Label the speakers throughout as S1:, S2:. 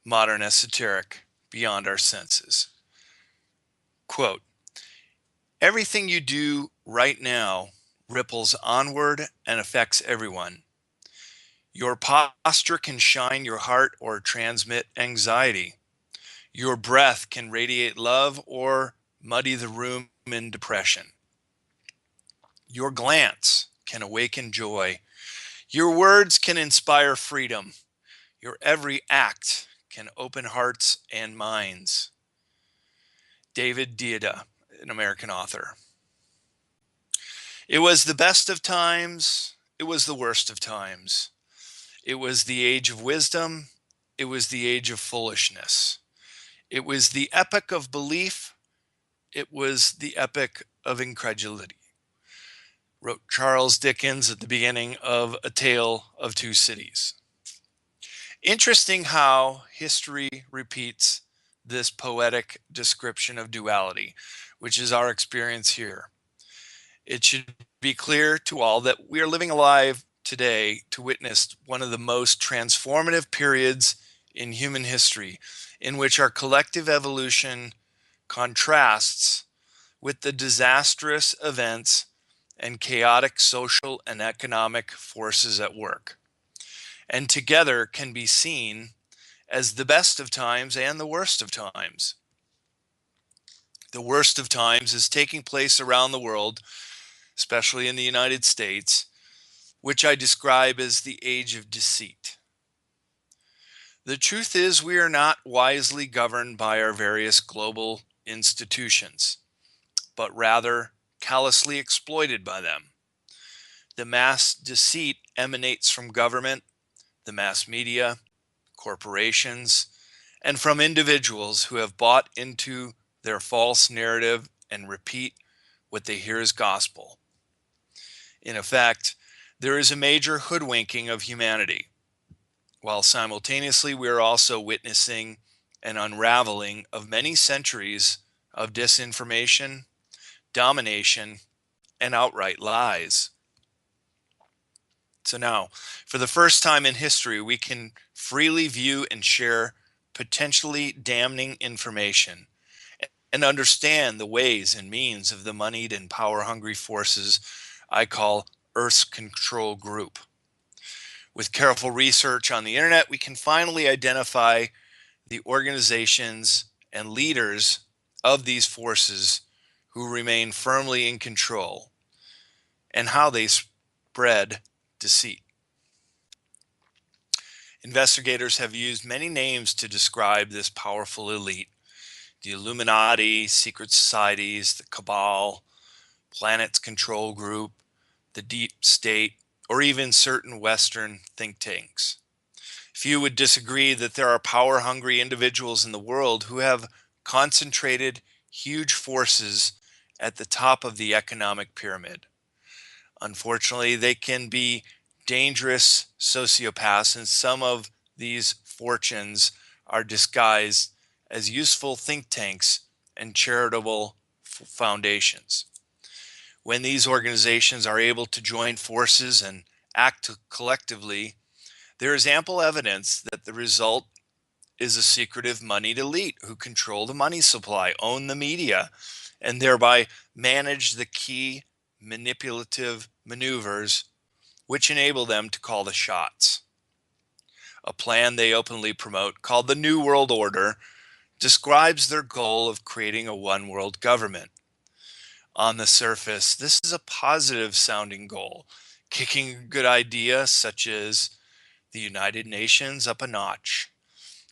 S1: modern esoteric, beyond our senses. Quote, everything you do right now ripples onward and affects everyone. Your posture can shine your heart or transmit anxiety. Your breath can radiate love or muddy the room in depression. Your glance can awaken joy. Your words can inspire freedom. Your every act can open hearts and minds. David Deida, an American author. It was the best of times. It was the worst of times. It was the age of wisdom. It was the age of foolishness. It was the epoch of belief. It was the epoch of incredulity, wrote Charles Dickens at the beginning of A Tale of Two Cities. Interesting how history repeats this poetic description of duality, which is our experience here. It should be clear to all that we are living alive today to witness one of the most transformative periods in human history, in which our collective evolution contrasts with the disastrous events and chaotic social and economic forces at work, and together can be seen as the best of times and the worst of times. The worst of times is taking place around the world, especially in the United States, which I describe as the age of deceit. The truth is, we are not wisely governed by our various global institutions, but rather callously exploited by them. The mass deceit emanates from government, the mass media, corporations, and from individuals who have bought into their false narrative and repeat what they hear as gospel. In effect, there is a major hoodwinking of humanity, while simultaneously we are also witnessing an unraveling of many centuries of disinformation, domination, and outright lies. So now, for the first time in history, we can freely view and share potentially damning information and understand the ways and means of the moneyed and power-hungry forces I call Earth's control group. With careful research on the internet, we can finally identify the organizations and leaders of these forces who remain firmly in control and how they spread deceit. Investigators have used many names to describe this powerful elite: the Illuminati, secret societies, the Cabal, Planet's Control Group, the Deep State, or even certain Western think tanks. Few would disagree that there are power-hungry individuals in the world who have concentrated huge forces at the top of the economic pyramid. Unfortunately, they can be dangerous sociopaths, and some of these fortunes are disguised as useful think tanks and charitable foundations. When these organizations are able to join forces and act collectively, there is ample evidence that the result is a secretive moneyed elite who control the money supply, own the media, and thereby manage the key manipulative maneuvers which enable them to call the shots. A plan they openly promote, called the New World Order, describes their goal of creating a one world government. On the surface, this is a positive sounding goal, kicking a good idea such as the United Nations up a notch.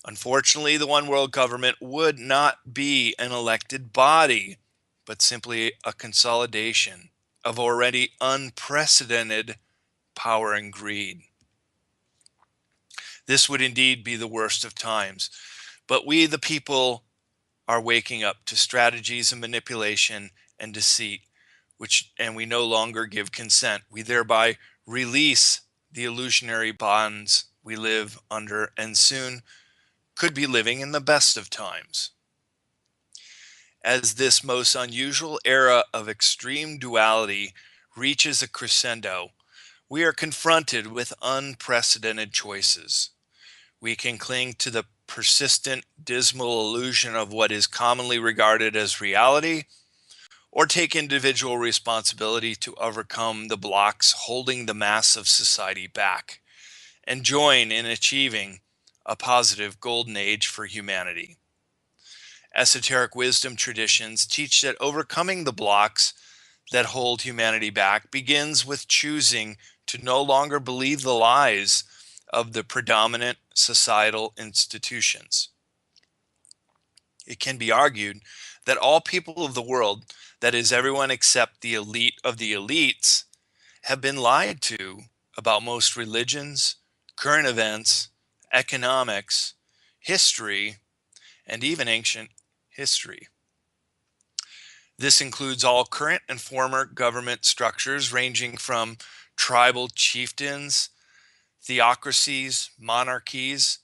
S1: Unfortunately, the one world government would not be an elected body, but simply a consolidation of already unprecedented power and greed. This would indeed be the worst of times, but we, the people, are waking up to strategies of manipulation and deceit, and we no longer give consent. We thereby release the illusionary bonds we live under, and soon could be living in the best of times. As this most unusual era of extreme duality reaches a crescendo, we are confronted with unprecedented choices. We can cling to the persistent, dismal illusion of what is commonly regarded as reality, or take individual responsibility to overcome the blocks holding the mass of society back and join in achieving a positive golden age for humanity. Esoteric wisdom traditions teach that overcoming the blocks that hold humanity back begins with choosing to no longer believe the lies of the predominant societal institutions. It can be argued that all people of the world, that is, everyone except the elite of the elites, have been lied to about most religions, current events, economics, history, and even ancient history. This includes all current and former government structures ranging from tribal chieftains, theocracies, monarchies,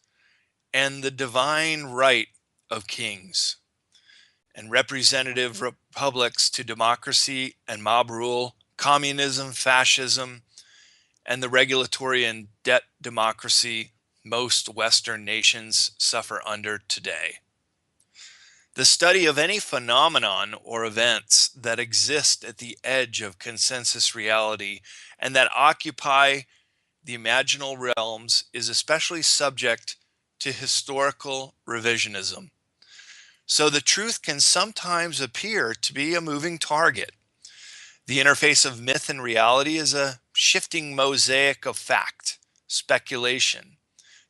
S1: and the divine right of kings, and representative republics to democracy and mob rule, communism, fascism, and the regulatory and debt democracy most Western nations suffer under today. The study of any phenomenon or events that exist at the edge of consensus reality and that occupy the imaginal realms is especially subject to historical revisionism. So the truth can sometimes appear to be a moving target. The interface of myth and reality is a shifting mosaic of fact, speculation,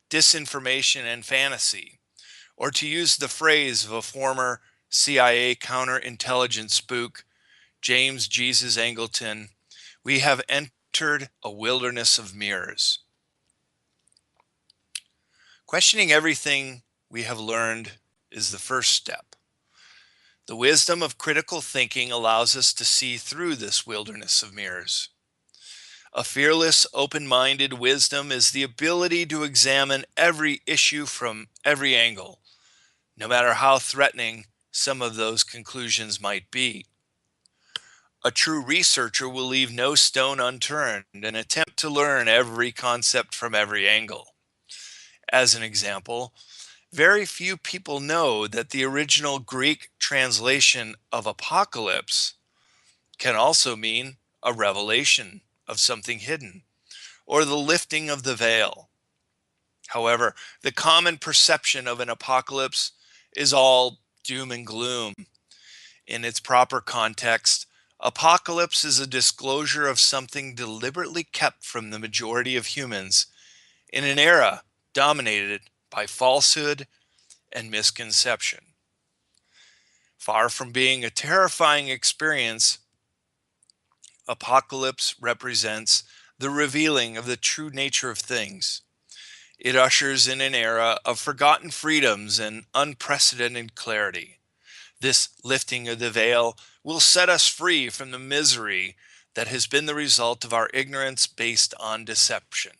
S1: disinformation, and fantasy. Or to use the phrase of a former CIA counterintelligence spook, James Jesus Angleton, we have entered a wilderness of mirrors. Questioning everything we have learned is the first step. The wisdom of critical thinking allows us to see through this wilderness of mirrors. A fearless, open-minded wisdom is the ability to examine every issue from every angle, no matter how threatening some of those conclusions might be. A true researcher will leave no stone unturned and attempt to learn every concept from every angle. As an example, very few people know that the original Greek translation of apocalypse can also mean a revelation of something hidden, or the lifting of the veil. However, the common perception of an apocalypse is all doom and gloom. In its proper context, apocalypse is a disclosure of something deliberately kept from the majority of humans in an era dominated by falsehood and misconception. Far from being a terrifying experience, apocalypse represents the revealing of the true nature of things. It ushers in an era of forgotten freedoms and unprecedented clarity. This lifting of the veil will set us free from the misery that has been the result of our ignorance based on deception.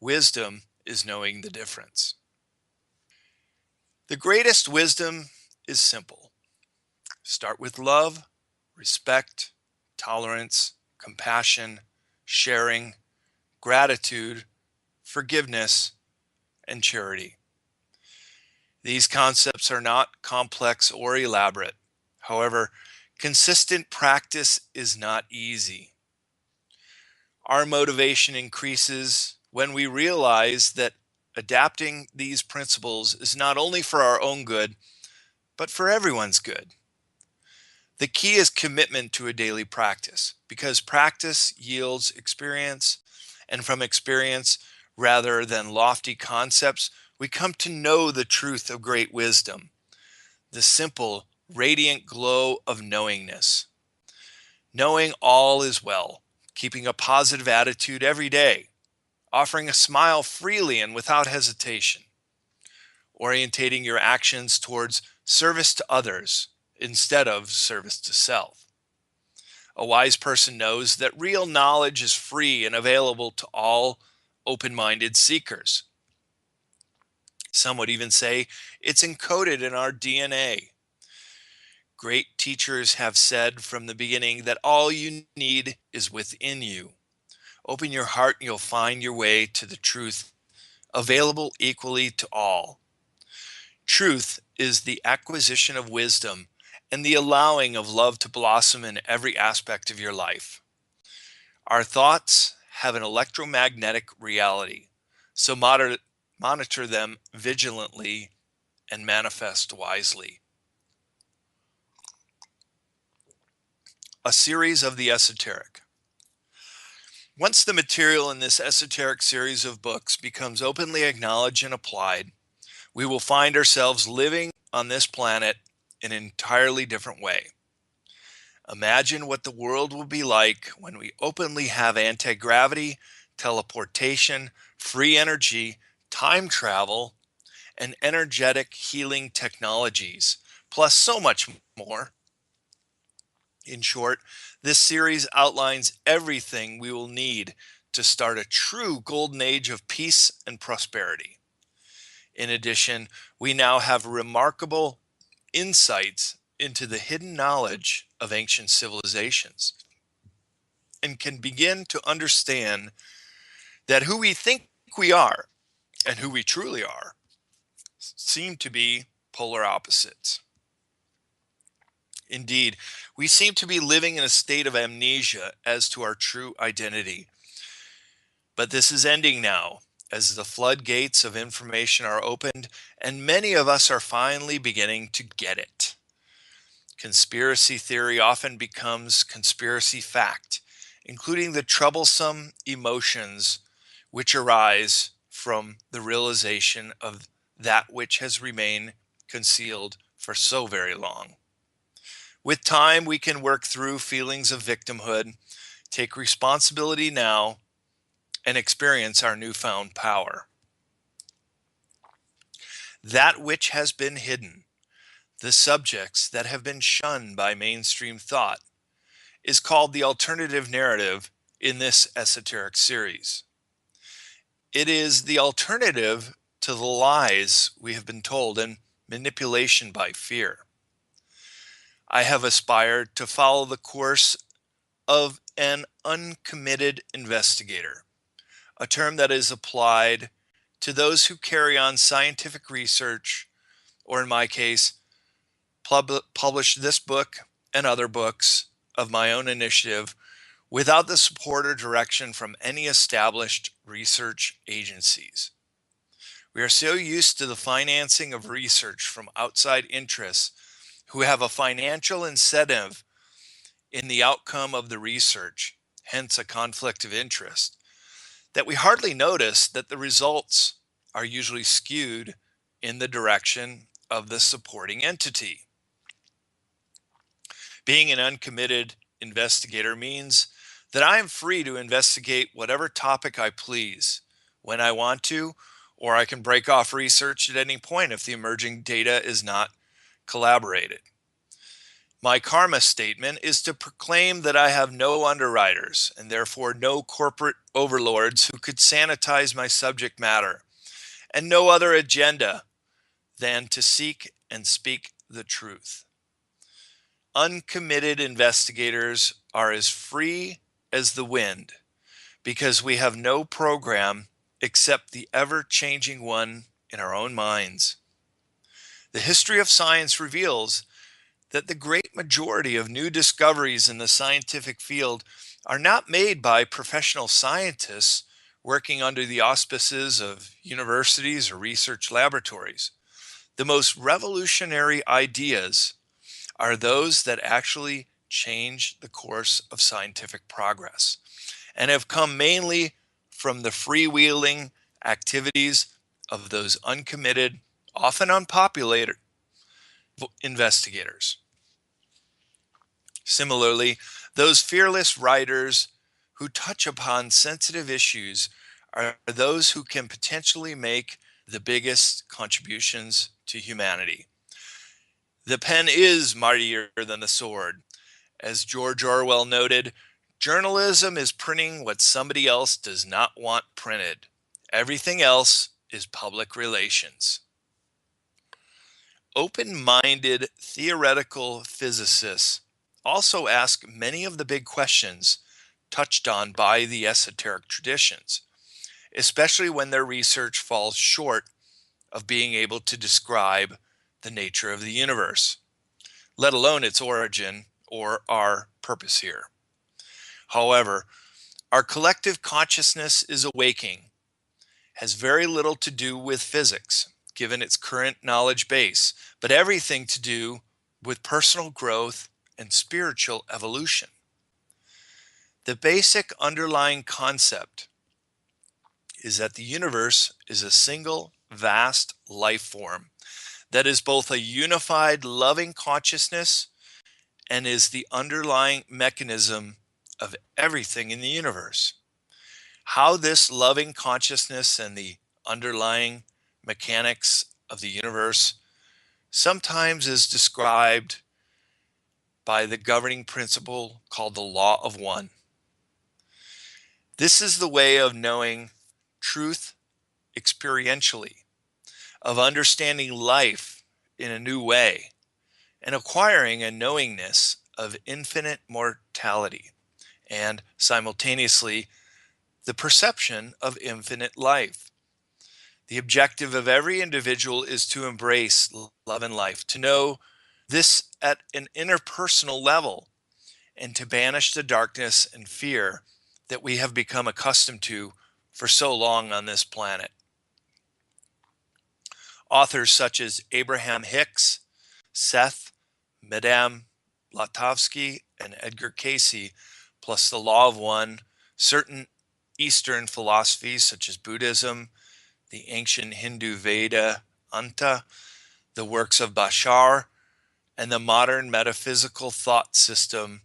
S1: Wisdom is knowing the difference. The greatest wisdom is simple. Start with love, respect, tolerance, compassion, sharing, gratitude, forgiveness, and charity. These concepts are not complex or elaborate. However, consistent practice is not easy. Our motivation increases when we realize that adapting these principles is not only for our own good, but for everyone's good. The key is commitment to a daily practice, because practice yields experience, and from experience, rather than lofty concepts, we come to know the truth of great wisdom, the simple, radiant glow of knowingness. Knowing all is well, keeping a positive attitude every day, offering a smile freely and without hesitation, orientating your actions towards service to others instead of service to self. A wise person knows that real knowledge is free and available to all open-minded seekers. Some would even say it's encoded in our DNA. Great teachers have said from the beginning that all you need is within you. Open your heart and you'll find your way to the truth, available equally to all. Truth is the acquisition of wisdom and the allowing of love to blossom in every aspect of your life. Our thoughts have an electromagnetic reality, so monitor them vigilantly and manifest wisely. A series of the esoteric. Once the material in this esoteric series of books becomes openly acknowledged and applied, we will find ourselves living on this planet in an entirely different way. Imagine what the world will be like when we openly have anti-gravity, teleportation, free energy, time travel, and energetic healing technologies, plus so much more. In short, this series outlines everything we will need to start a true golden age of peace and prosperity. In addition, we now have remarkable insights into the hidden knowledge of ancient civilizations and can begin to understand that who we think we are and who we truly are seem to be polar opposites. Indeed, we seem to be living in a state of amnesia as to our true identity. But this is ending now as the floodgates of information are opened and many of us are finally beginning to get it. Conspiracy theory often becomes conspiracy fact, including the troublesome emotions which arise from the realization of that which has remained concealed for so very long. With time, we can work through feelings of victimhood, take responsibility now, and experience our newfound power. That which has been hidden, the subjects that have been shunned by mainstream thought, is called the alternative narrative in this esoteric series. It is the alternative to the lies we have been told and manipulation by fear. I have aspired to follow the course of an uncommitted investigator, a term that is applied to those who carry on scientific research, or in my case, publish this book and other books of my own initiative without the support or direction from any established research agencies. We are so used to the financing of research from outside interests who have a financial incentive in the outcome of the research, hence a conflict of interest, that we hardly notice that the results are usually skewed in the direction of the supporting entity. Being an uncommitted investigator means that I am free to investigate whatever topic I please, when I want to, or I can break off research at any point if the emerging data is not collaborated. My karma statement is to proclaim that I have no underwriters and therefore no corporate overlords who could sanitize my subject matter, and no other agenda than to seek and speak the truth. Uncommitted investigators are as free as the wind because we have no program except the ever-changing one in our own minds. The history of science reveals that the great majority of new discoveries in the scientific field are not made by professional scientists working under the auspices of universities or research laboratories. The most revolutionary ideas are those that actually change the course of scientific progress and have come mainly from the freewheeling activities of those uncommitted, often unpopular investigators. Similarly, those fearless writers who touch upon sensitive issues are those who can potentially make the biggest contributions to humanity. The pen is mightier than the sword. As George Orwell noted, journalism is printing what somebody else does not want printed. Everything else is public relations. Open-minded theoretical physicists also ask many of the big questions touched on by the esoteric traditions, especially when their research falls short of being able to describe the nature of the universe, let alone its origin or our purpose here. However, our collective consciousness is awaking, has very little to do with physics, given its current knowledge base, but everything to do with personal growth and spiritual evolution. The basic underlying concept is that the universe is a single, vast life form that is both a unified, loving consciousness and is the underlying mechanism of everything in the universe. How this loving consciousness and the underlying mechanics of the universe sometimes is described by the governing principle called the law of one. This is the way of knowing truth experientially, of understanding life in a new way, and acquiring a knowingness of infinite mortality, and simultaneously the perception of infinite life. The objective of every individual is to embrace love and life, to know this at an interpersonal level, and to banish the darkness and fear that we have become accustomed to for so long on this planet. Authors such as Abraham Hicks, Seth, Madame Blavatsky, and Edgar Cayce, plus the law of one, certain Eastern philosophies such as Buddhism, the ancient Hindu Veda Anta, the works of Bashar, and the modern metaphysical thought system,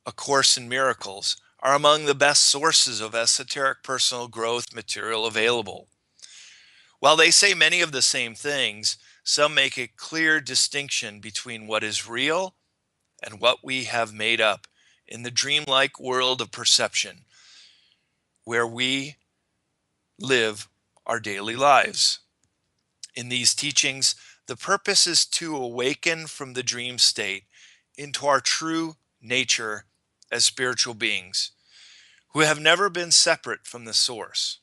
S1: A Course in Miracles, are among the best sources of esoteric personal growth material available. While they say many of the same things, some make a clear distinction between what is real and what we have made up in the dreamlike world of perception, where we live our daily lives. In these teachings, the purpose is to awaken from the dream state into our true nature as spiritual beings who have never been separate from the source.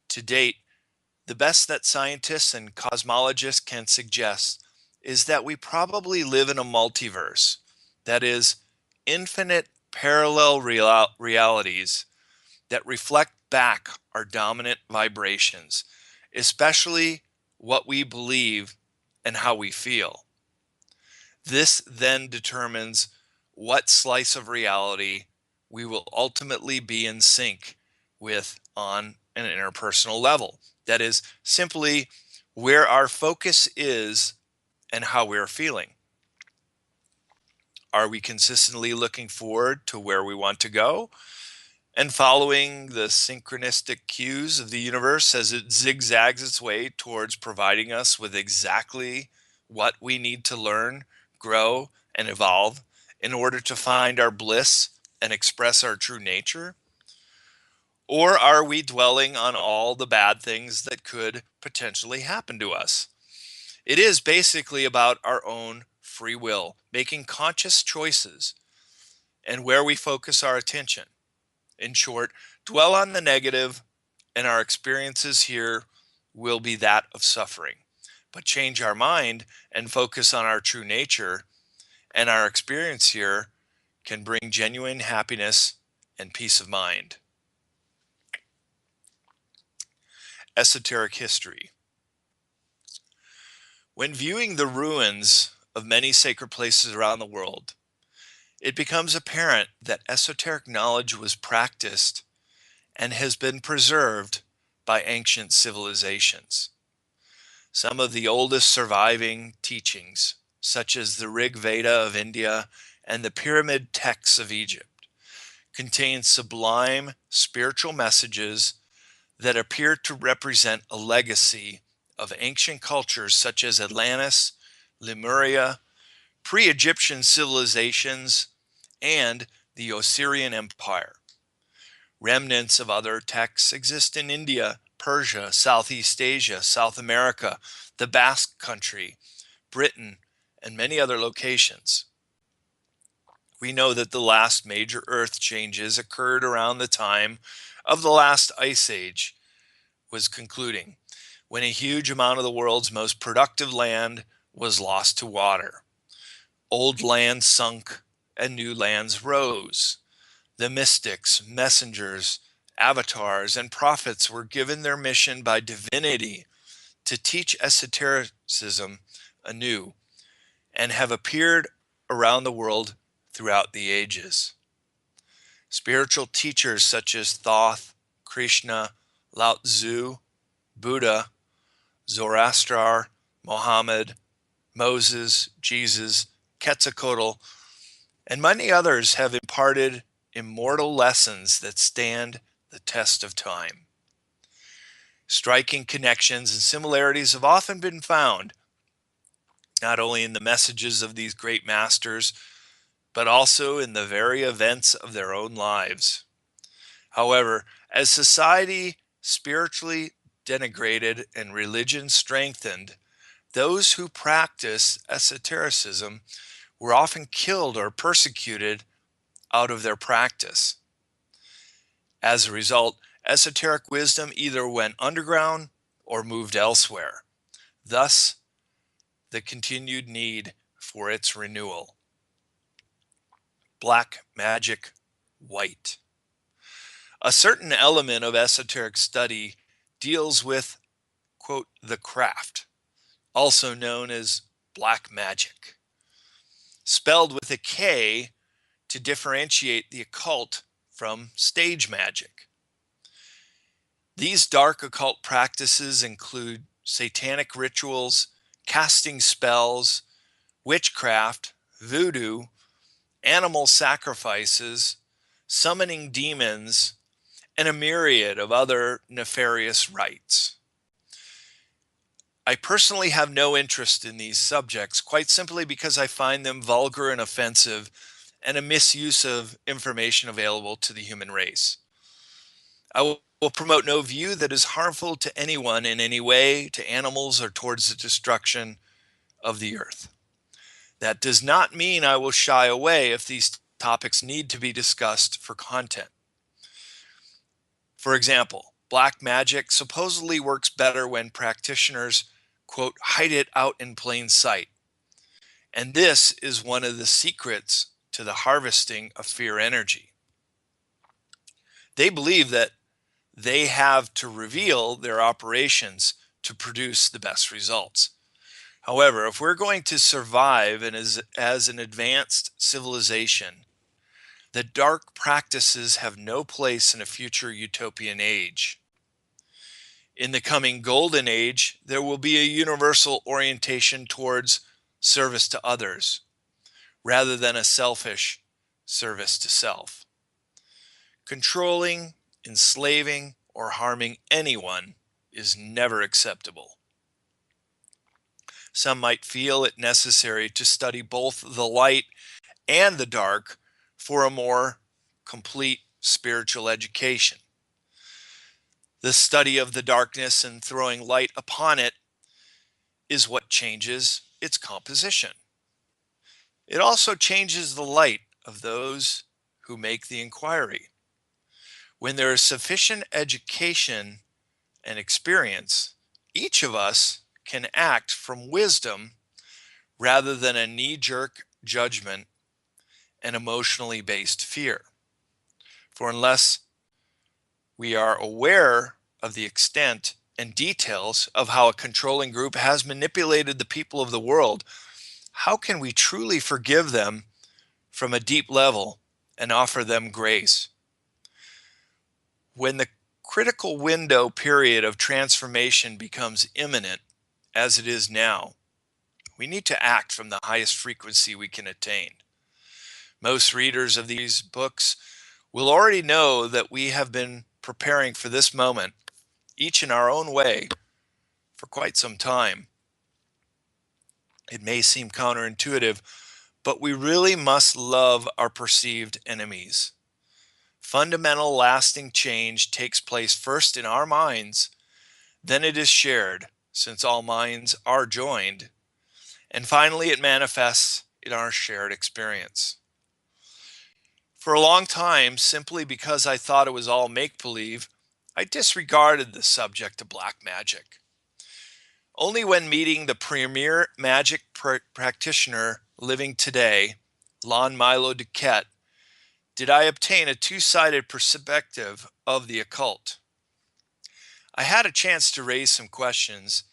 S1: To date, the best that scientists and cosmologists can suggest is that we probably live in a multiverse, that is, infinite parallel realities that reflect back our dominant vibrations, especially what we believe and how we feel. This then determines what slice of reality we will ultimately be in sync with on an interpersonal level. That is simply where our focus is and how we're feeling. Are we consistently looking forward to where we want to go and following the synchronistic cues of the universe as it zigzags its way towards providing us with exactly what we need to learn, grow, and evolve in order to find our bliss and express our true nature? Or are we dwelling on all the bad things that could potentially happen to us? It is basically about our own free will, making conscious choices and where we focus our attention. In short, dwell on the negative, and our experiences here will be that of suffering. But change our mind and focus on our true nature, and our experience here can bring genuine happiness and peace of mind. Esoteric history. When viewing the ruins of many sacred places around the world, it becomes apparent that esoteric knowledge was practiced and has been preserved by ancient civilizations. Some of the oldest surviving teachings, such as the Rig Veda of India and the pyramid texts of Egypt, contain sublime spiritual messages that appear to represent a legacy of ancient cultures such as Atlantis, Lemuria, pre-Egyptian civilizations, and the Osirian Empire. Remnants of other texts exist in India, Persia, Southeast Asia, South America, the Basque Country, Britain, and many other locations. We know that the last major earth changes occurred around the time of the last ice age was concluding, when a huge amount of the world's most productive land was lost to water. Old lands sunk and new lands rose. The mystics, messengers, avatars, and prophets were given their mission by divinity to teach esotericism anew and have appeared around the world throughout the ages. Spiritual teachers such as Thoth, Krishna, Lao Tzu, Buddha, Zoroaster, Mohammed, Moses, Jesus, Quetzalcoatl, and many others have imparted immortal lessons that stand the test of time. Striking connections and similarities have often been found, not only in the messages of these great masters, but also in the very events of their own lives. However, as society spiritually denigrated and religion strengthened, those who practice esotericism were often killed or persecuted out of their practice. As a result, esoteric wisdom either went underground or moved elsewhere. Thus, the continued need for its renewal. Black magic, white. A certain element of esoteric study deals with, quote, the craft, also known as black magic, spelled with a K to differentiate the occult from stage magic. These dark occult practices include satanic rituals, casting spells, witchcraft, voodoo, animal sacrifices, summoning demons, and a myriad of other nefarious rites. I personally have no interest in these subjects, quite simply because I find them vulgar and offensive and a misuse of information available to the human race. I will promote no view that is harmful to anyone in any way, to animals, or towards the destruction of the earth. That does not mean I will shy away if these topics need to be discussed for content. For example, black magic supposedly works better when practitioners, quote, hide it out in plain sight. And this is one of the secrets to the harvesting of fear energy. They believe that they have to reveal their operations to produce the best results. However, if we're going to survive and as an advanced civilization, the dark practices have no place in a future utopian age. In the coming golden age, there will be a universal orientation towards service to others, rather than a selfish service to self. Controlling, enslaving, or harming anyone is never acceptable. Some might feel it necessary to study both the light and the dark for a more complete spiritual education. The study of the darkness and throwing light upon it is what changes its composition. It also changes the light of those who make the inquiry. When there is sufficient education and experience, each of us can act from wisdom rather than a knee-jerk judgment and emotionally based fear. For unless we are aware of the extent and details of how a controlling group has manipulated the people of the world, how can we truly forgive them from a deep level and offer them grace? When the critical window period of transformation becomes imminent, as it is now, we need to act from the highest frequency we can attain. Most readers of these books will already know that we have been preparing for this moment, each in our own way, for quite some time. It may seem counterintuitive, but we really must love our perceived enemies. Fundamental lasting change takes place first in our minds, then it is shared, since all minds are joined, and finally it manifests in our shared experience. For a long time, simply because I thought it was all make-believe, I disregarded the subject of black magic. Only when meeting the premier magic practitioner living today, Lon Milo Duquette, did I obtain a two-sided perspective of the occult. I had a chance to raise some questions,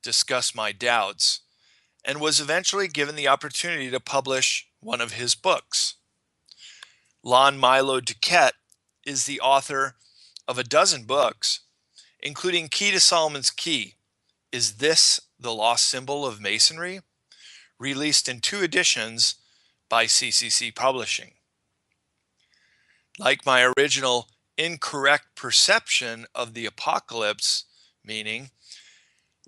S1: discuss my doubts, and was eventually given the opportunity to publish one of his books. Lon Milo Duquette is the author of a dozen books, including Key to Solomon's Key, Is This the Lost Symbol of Masonry?, released in 2 editions by CCC Publishing. Like my original incorrect perception of the apocalypse, meaning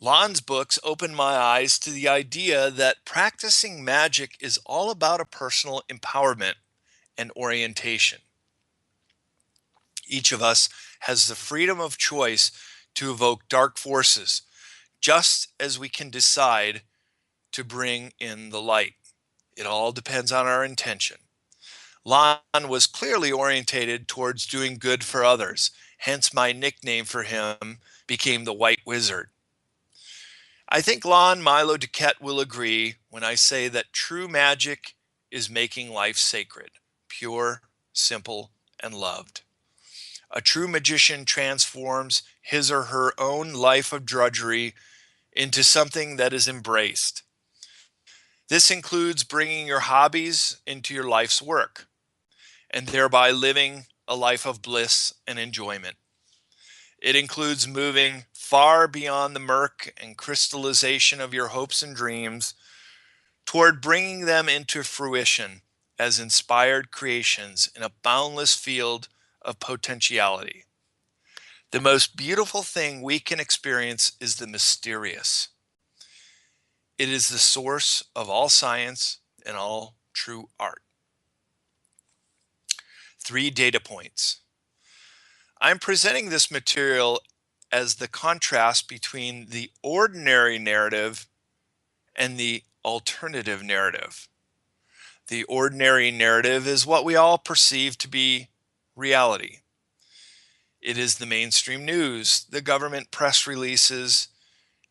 S1: Lon's books opened my eyes to the idea that practicing magic is all about a personal empowerment and orientation. Each of us has the freedom of choice to evoke dark forces, just as we can decide to bring in the light. It all depends on our intention. Lon was clearly orientated towards doing good for others, hence my nickname for him became the White Wizard. I think Lon Milo Duquette will agree when I say that true magic is making life sacred, pure, simple, and loved. A true magician transforms his or her own life of drudgery into something that is embraced. This includes bringing your hobbies into your life's work and thereby living a life of bliss and enjoyment. It includes moving far beyond the murk and crystallization of your hopes and dreams toward bringing them into fruition as inspired creations in a boundless field of potentiality. The most beautiful thing we can experience is the mysterious. It is the source of all science and all true art. 3 data points. I'm presenting this material as the contrast between the ordinary narrative and the alternative narrative. The ordinary narrative is what we all perceive to be reality. It is the mainstream news, the government press releases,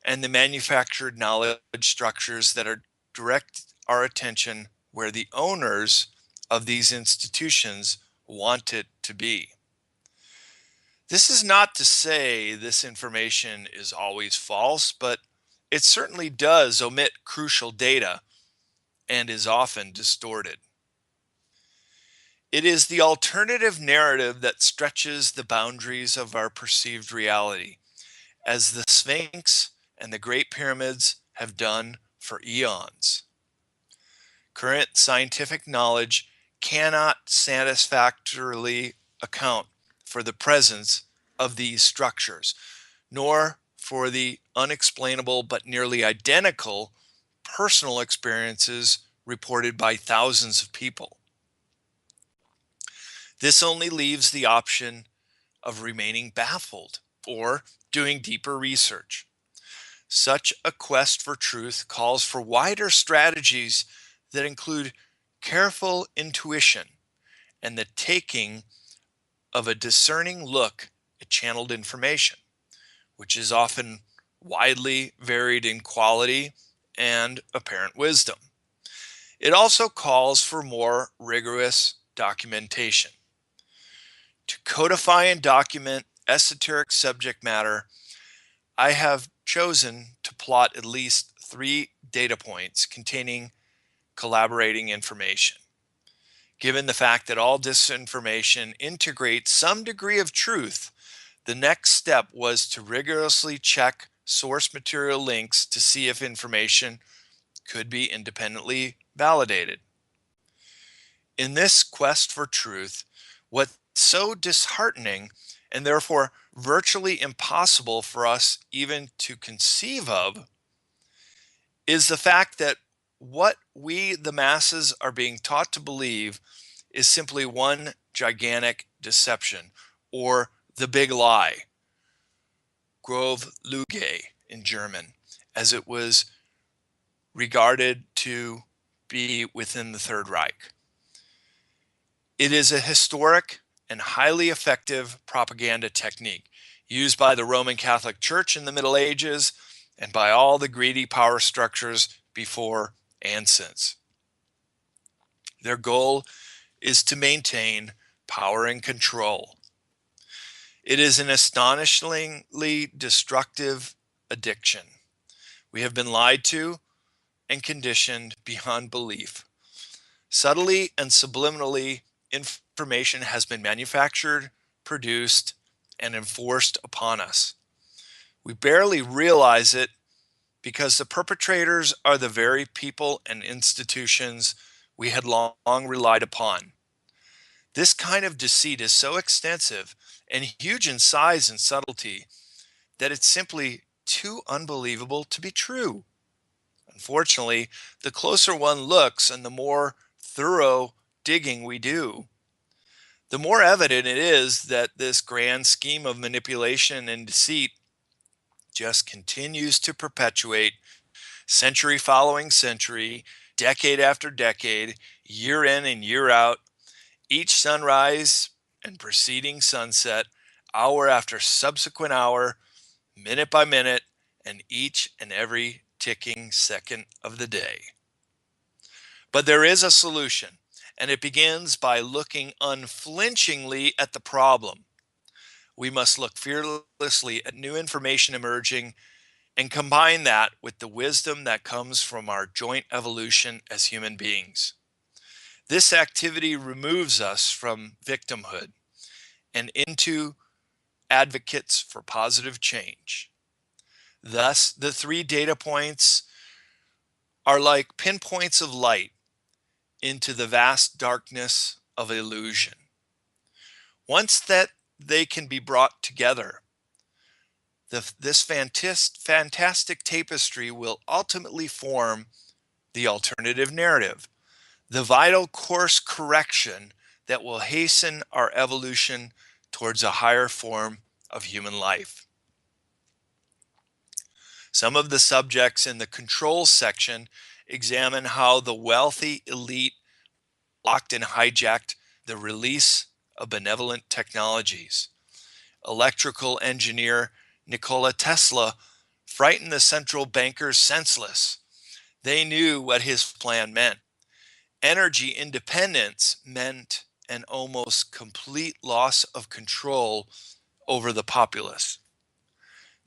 S1: and the manufactured knowledge structures that are direct our attention where the owners of these institutions want it to be. This is not to say this information is always false, but it certainly does omit crucial data and is often distorted. It is the alternative narrative that stretches the boundaries of our perceived reality, as the Sphinx and the Great Pyramids have done for eons. Current scientific knowledge cannot satisfactorily account for the presence of these structures, nor for the unexplainable but nearly identical personal experiences reported by thousands of people. This only leaves the option of remaining baffled or doing deeper research. Such a quest for truth calls for wider strategies that include careful intuition and the taking of a discerning look at channeled information, which is often widely varied in quality and apparent wisdom. It also calls for more rigorous documentation. To codify and document esoteric subject matter, I have chosen to plot at least 3 data points containing collaborating information. Given the fact that all disinformation integrates some degree of truth, the next step was to rigorously check source material links to see if information could be independently validated. In this quest for truth, what's so disheartening and therefore virtually impossible for us even to conceive of is the fact that what we, the masses, are being taught to believe is simply one gigantic deception, or the big lie, Grove Lüge in German, as it was regarded to be within the Third Reich. It is a historic and highly effective propaganda technique used by the Roman Catholic Church in the Middle Ages and by all the greedy power structures before and since. Their goal is to maintain power and control. It is an astonishingly destructive addiction. We have been lied to and conditioned beyond belief. Subtly and subliminally, information has been manufactured, produced, and enforced upon us. We barely realize it because the perpetrators are the very people and institutions we had long relied upon. This kind of deceit is so extensive and huge in size and subtlety that it's simply too unbelievable to be true. Unfortunately, the closer one looks and the more thorough digging we do, the more evident it is that this grand scheme of manipulation and deceit just continues to perpetuate century following century, decade after decade, year in and year out, each sunrise and preceding sunset, hour after subsequent hour, minute by minute, and each and every ticking second of the day. But there is a solution, and it begins by looking unflinchingly at the problem. We must look fearlessly at new information emerging and combine that with the wisdom that comes from our joint evolution as human beings. This activity removes us from victimhood and into advocates for positive change. Thus, the three data points are like pinpoints of light into the vast darkness of illusion. Once that they can be brought together, this fantastic tapestry will ultimately form the alternative narrative, the vital course correction that will hasten our evolution towards a higher form of human life. Some of the subjects in the controls section examine how the wealthy elite locked and hijacked the release of benevolent technologies. Electrical engineer Nikola Tesla frightened the central bankers senseless. They knew what his plan meant. Energy independence meant an almost complete loss of control over the populace.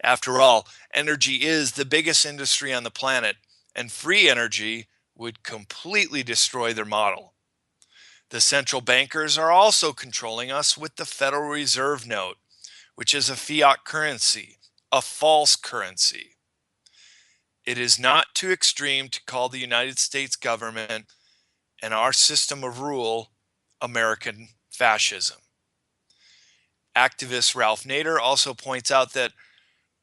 S1: After all, energy is the biggest industry on the planet, and free energy would completely destroy their model. The central bankers are also controlling us with the Federal Reserve note, which is a fiat currency, a false currency. It is not too extreme to call the United States government and our system of rule American fascism. Activist Ralph Nader also points out that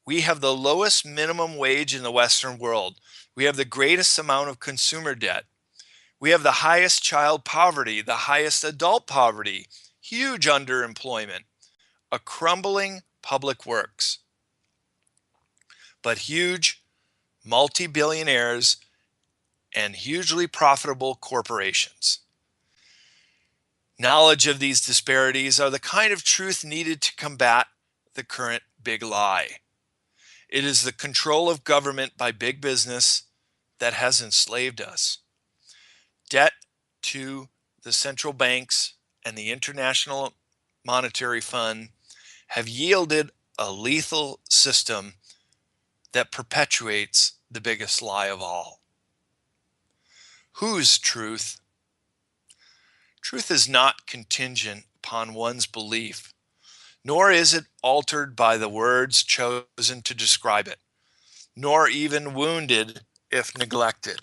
S1: we have the lowest minimum wage in the Western world. We have the greatest amount of consumer debt. We have the highest child poverty, the highest adult poverty, huge underemployment, a crumbling public works, but huge multi-billionaires and hugely profitable corporations. Knowledge of these disparities are the kind of truth needed to combat the current big lie. It is the control of government by big business that has enslaved us. Debt to the central banks and the International Monetary Fund have yielded a lethal system that perpetuates the biggest lie of all. Whose truth? Truth is not contingent upon one's belief, nor is it altered by the words chosen to describe it, nor even wounded if neglected.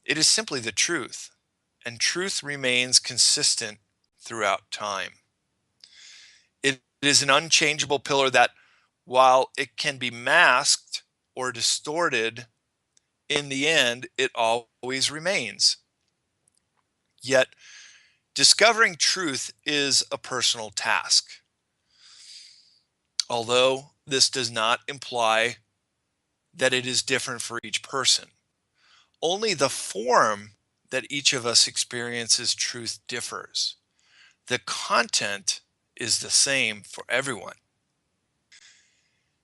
S1: It is simply the truth, and truth remains consistent throughout time. It is an unchangeable pillar that, while it can be masked or distorted, in the end, it always remains. Yet, discovering truth is a personal task. Although this does not imply that it is different for each person. Only the form that each of us experiences truth differs. The content is the same for everyone.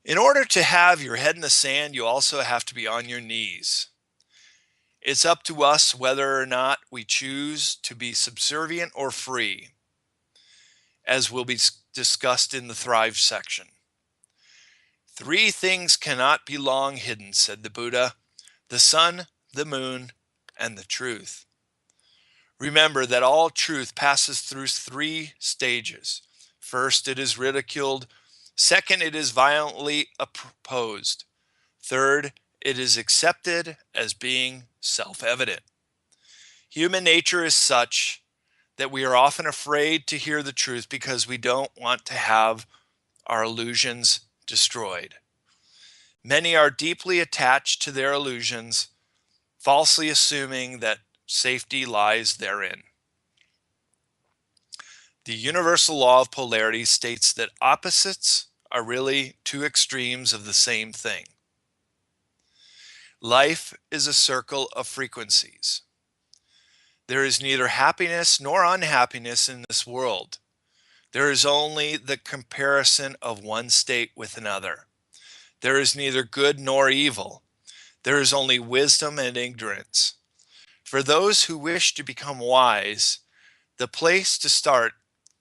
S1: In order to have your head in the sand, you also have to be on your knees. It's up to us whether or not we choose to be subservient or free, as will be discussed in the Thrive section. Three things cannot be long hidden, said the Buddha: the sun, the moon, and the truth. Remember that all truth passes through three stages. First, it is ridiculed. Second, it is violently opposed. Third, it is accepted as being self-evident. Human nature is such that we are often afraid to hear the truth because we don't want to have our illusions destroyed. Many are deeply attached to their illusions, falsely assuming that safety lies therein. The universal law of polarity states that opposites are really two extremes of the same thing. Life is a circle of frequencies. There is neither happiness nor unhappiness in this world. There is only the comparison of one state with another. There is neither good nor evil. There is only wisdom and ignorance. For those who wish to become wise, the place to start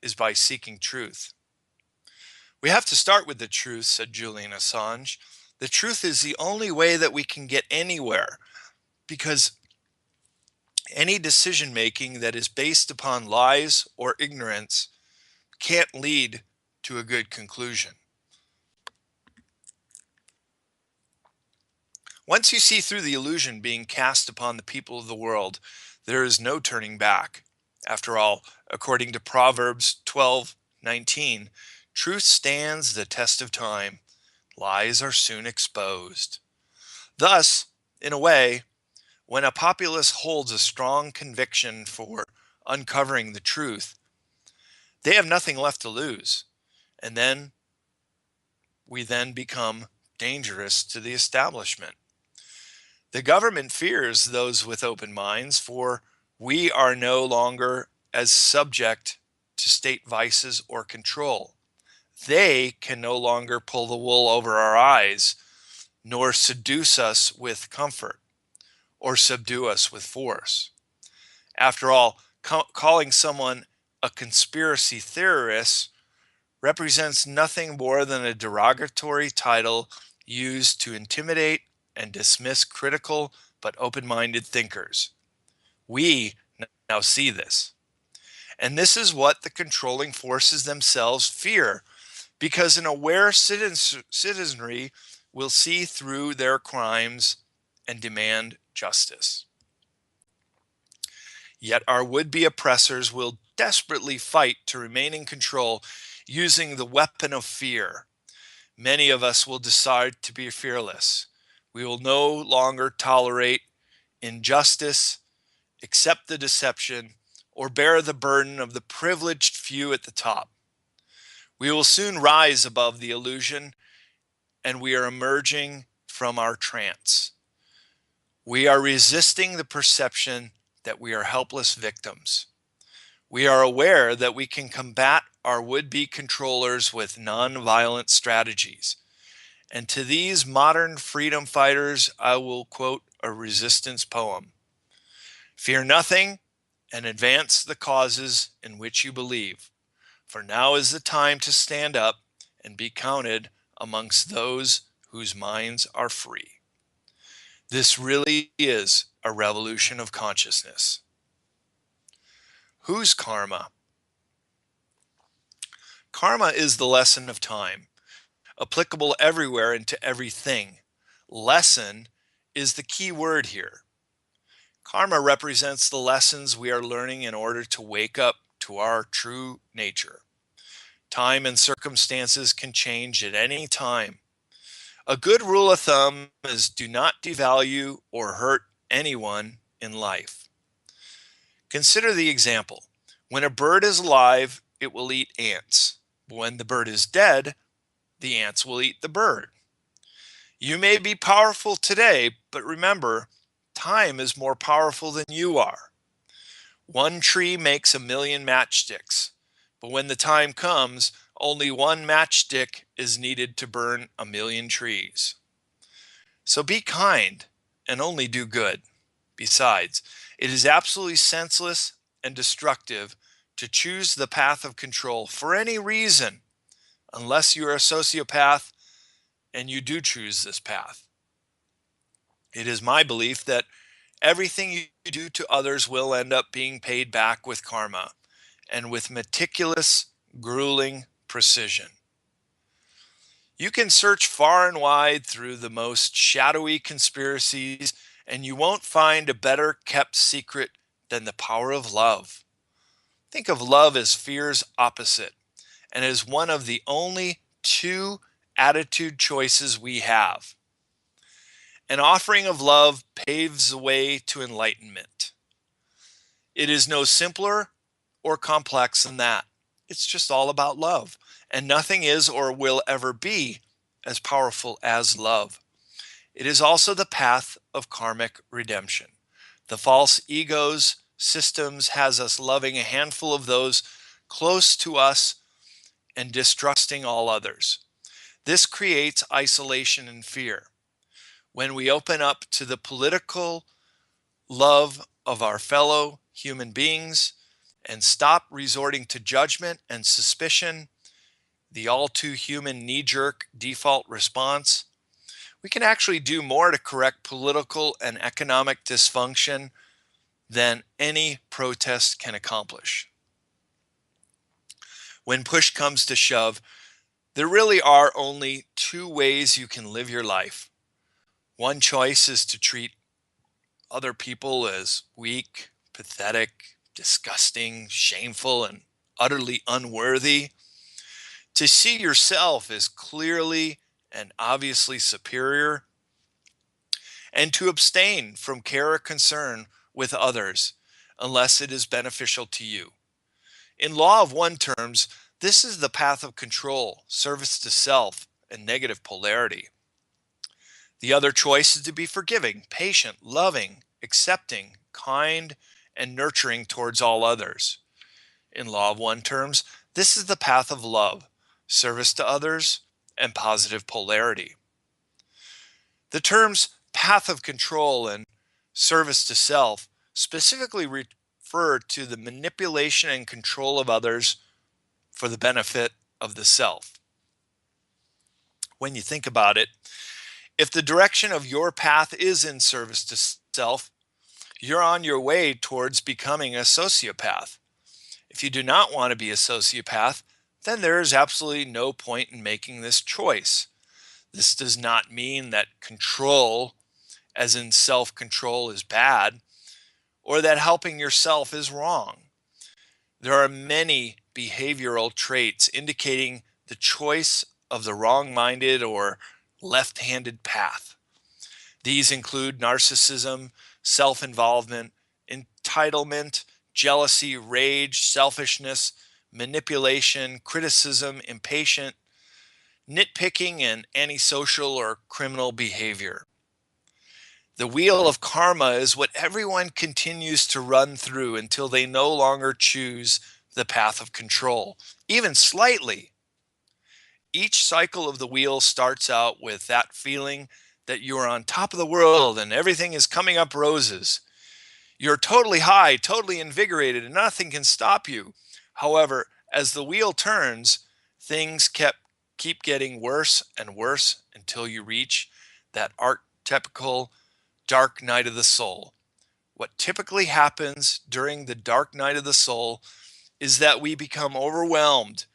S1: is by seeking truth. We have to start with the truth, said Julian Assange. The truth is the only way that we can get anywhere, because any decision making that is based upon lies or ignorance can't lead to a good conclusion. Once you see through the illusion being cast upon the people of the world, there is no turning back. After all, according to Proverbs 12:19, truth stands the test of time. Lies are soon exposed. Thus, in a way, when a populace holds a strong conviction for uncovering the truth, they have nothing left to lose. And then we then become dangerous to the establishment. The government fears those with open minds, for we are no longer as subject to state vices or control. They can no longer pull the wool over our eyes, nor seduce us with comfort, or subdue us with force. After all, calling someone a conspiracy theorist represents nothing more than a derogatory title used to intimidate and dismiss critical but open-minded thinkers. We now see this. And this is what the controlling forces themselves fear, because an aware citizenry will see through their crimes and demand justice. Yet our would-be oppressors will desperately fight to remain in control using the weapon of fear. Many of us will decide to be fearless. We will no longer tolerate injustice, accept the deception, or bear the burden of the privileged few at the top. We will soon rise above the illusion, and we are emerging from our trance. We are resisting the perception that we are helpless victims. We are aware that we can combat our would-be controllers with non-violent strategies. And to these modern freedom fighters, I will quote a resistance poem. Fear nothing and advance the causes in which you believe, for now is the time to stand up and be counted amongst those whose minds are free. This really is a revolution of consciousness. Whose karma? Karma is the lesson of time, applicable everywhere and to everything. Lesson is the key word here. Karma represents the lessons we are learning in order to wake up to our true nature. Time and circumstances can change at any time. A good rule of thumb is do not devalue or hurt anyone in life. Consider the example. When a bird is alive, it will eat ants. When the bird is dead, the ants will eat the bird. You may be powerful today, but remember, time is more powerful than you are. One tree makes a million matchsticks, but when the time comes, Only one matchstick is needed to burn a million trees. So be kind and only do good. Besides, it is absolutely senseless and destructive to choose the path of control for any reason, unless you are a sociopath and you do choose this path. It is my belief that everything you do to others will end up being paid back with karma and with meticulous, grueling precision. You can search far and wide through the most shadowy conspiracies, and you won't find a better kept secret than the power of love. Think of love as fear's opposite and as one of the only two attitude choices we have. An offering of love paves the way to enlightenment. It is no simpler or complex than that. It's just all about love, and nothing is or will ever be as powerful as love. It is also the path of karmic redemption. The false ego's systems has us loving a handful of those close to us and distrusting all others. This creates isolation and fear. When we open up to the political love of our fellow human beings and stop resorting to judgment and suspicion, the all too human knee-jerk default response, we can actually do more to correct political and economic dysfunction than any protest can accomplish. When push comes to shove, there really are only two ways you can live your life. One choice is to treat other people as weak, pathetic, disgusting, shameful, and utterly unworthy. To see yourself as clearly and obviously superior, and to abstain from care or concern with others unless it is beneficial to you. In law of one terms, this is the path of control, service to self, and negative polarity. The other choice is to be forgiving, patient, loving, accepting, kind, and nurturing towards all others. In law of one terms, this is the path of love, service to others, and positive polarity. The terms path of control and service to self specifically refer to the manipulation and control of others for the benefit of the self. When you think about it, if the direction of your path is in service to self, you're on your way towards becoming a sociopath. If you do not want to be a sociopath, then there is absolutely no point in making this choice. This does not mean that control, as in self-control, is bad, or that helping yourself is wrong. There are many behavioral traits indicating the choice of the wrong-minded or left-handed path. These include narcissism, self-involvement, entitlement, jealousy, rage, selfishness, manipulation, criticism, impatient, nitpicking, and antisocial or criminal behavior. The wheel of karma is what everyone continues to run through until they no longer choose the path of control, even slightly. Each cycle of the wheel starts out with that feeling that you are on top of the world and everything is coming up roses. You're totally high, totally invigorated, and nothing can stop you. However, as the wheel turns, things keep getting worse and worse until you reach that archetypical dark night of the soul. What typically happens during the dark night of the soul is that we become overwhelmed,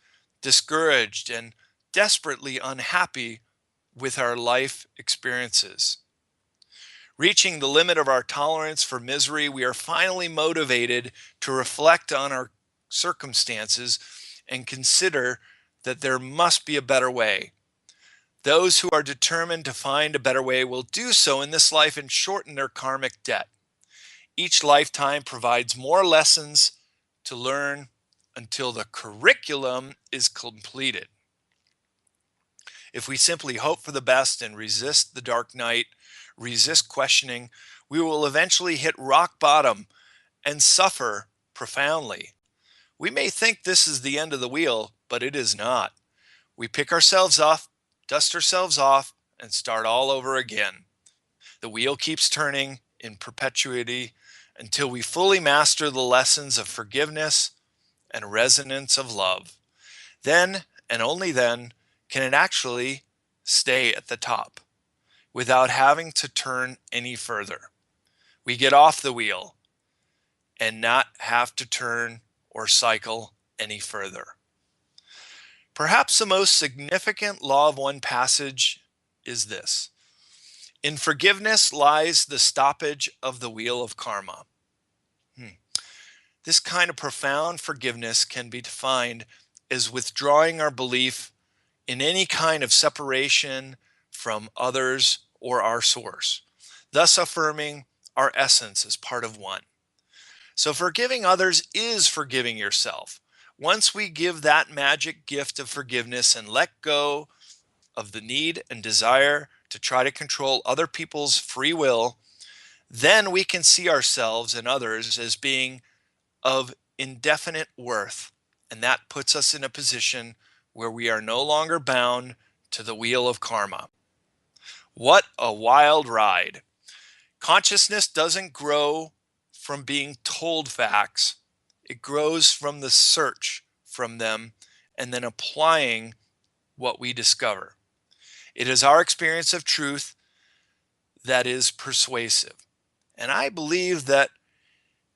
S1: discouraged, and desperately unhappy with our life experiences. Reaching the limit of our tolerance for misery, we are finally motivated to reflect on our circumstances and consider that there must be a better way. Those who are determined to find a better way will do so in this life and shorten their karmic debt. Each lifetime provides more lessons to learn until the curriculum is completed. If we simply hope for the best and resist the dark night, resist questioning, we will eventually hit rock bottom and suffer profoundly. We may think this is the end of the wheel, but it is not. We pick ourselves up, dust ourselves off, and start all over again. The wheel keeps turning in perpetuity until we fully master the lessons of forgiveness and resonance of love. Then, and only then, can it actually stay at the top without having to turn any further. We get off the wheel and not have to turn or cycle any further. Perhaps the most significant Law of One passage is this: in forgiveness lies the stoppage of the wheel of karma. This kind of profound forgiveness can be defined as withdrawing our belief in any kind of separation from others or our source, thus affirming our essence as part of one. So forgiving others is forgiving yourself. Once we give that magic gift of forgiveness and let go of the need and desire to try to control other people's free will, then we can see ourselves and others as being of indefinite worth. And that puts us in a position where we are no longer bound to the wheel of karma. What a wild ride. Consciousness doesn't grow from being told facts. It grows from the search from them and then applying what we discover. It is our experience of truth that is persuasive. And I believe that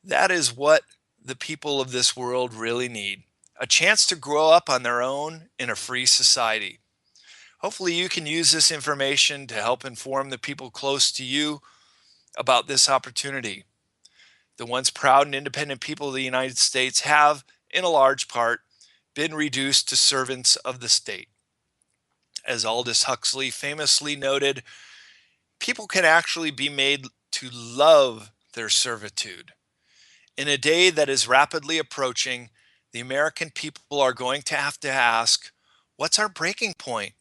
S1: that is what the people of this world really need: a chance to grow up on their own in a free society. Hopefully, you can use this information to help inform the people close to you about this opportunity. The once proud and independent people of the United States have, in a large part, been reduced to servants of the state. As Aldous Huxley famously noted, people can actually be made to love their servitude. In a day that is rapidly approaching, the American people are going to have to ask, what's our breaking point?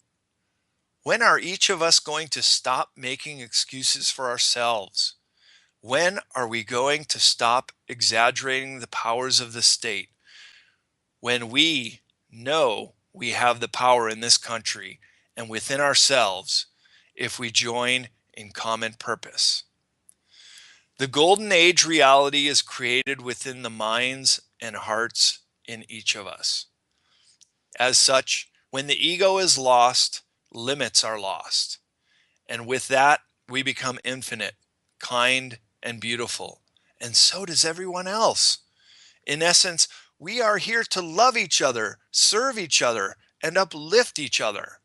S1: When are each of us going to stop making excuses for ourselves? When are we going to stop exaggerating the powers of the state? When we know we have the power in this country and within ourselves if we join in common purpose. The golden age reality is created within the minds and hearts in each of us. As such, when the ego is lost, limits are lost. And with that, we become infinite, kind, and beautiful. And so does everyone else. In essence, we are here to love each other, serve each other, and uplift each other.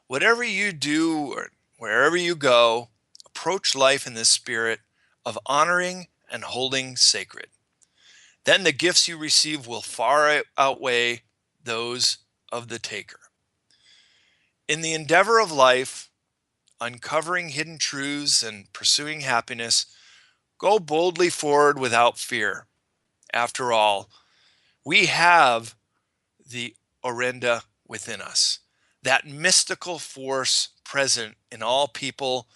S1: Whatever you do or wherever you go, approach life in this spirit of honoring and holding sacred. Then the gifts you receive will far outweigh those of the taker. In the endeavor of life, uncovering hidden truths and pursuing happiness, go boldly forward without fear. After all, we have the Orenda within us, that mystical force present in all people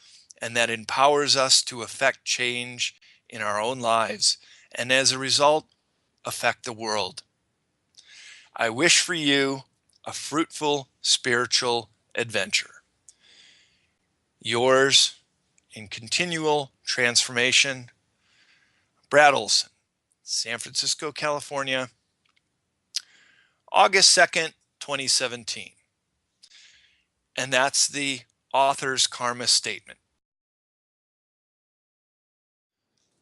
S1: and that empowers us to affect change in our own lives and as a result, affect the world. I wish for you a fruitful spiritual adventure. Yours in continual transformation, Brad Olson, San Francisco, California, August 2nd, 2017. And that's the author's karma statement.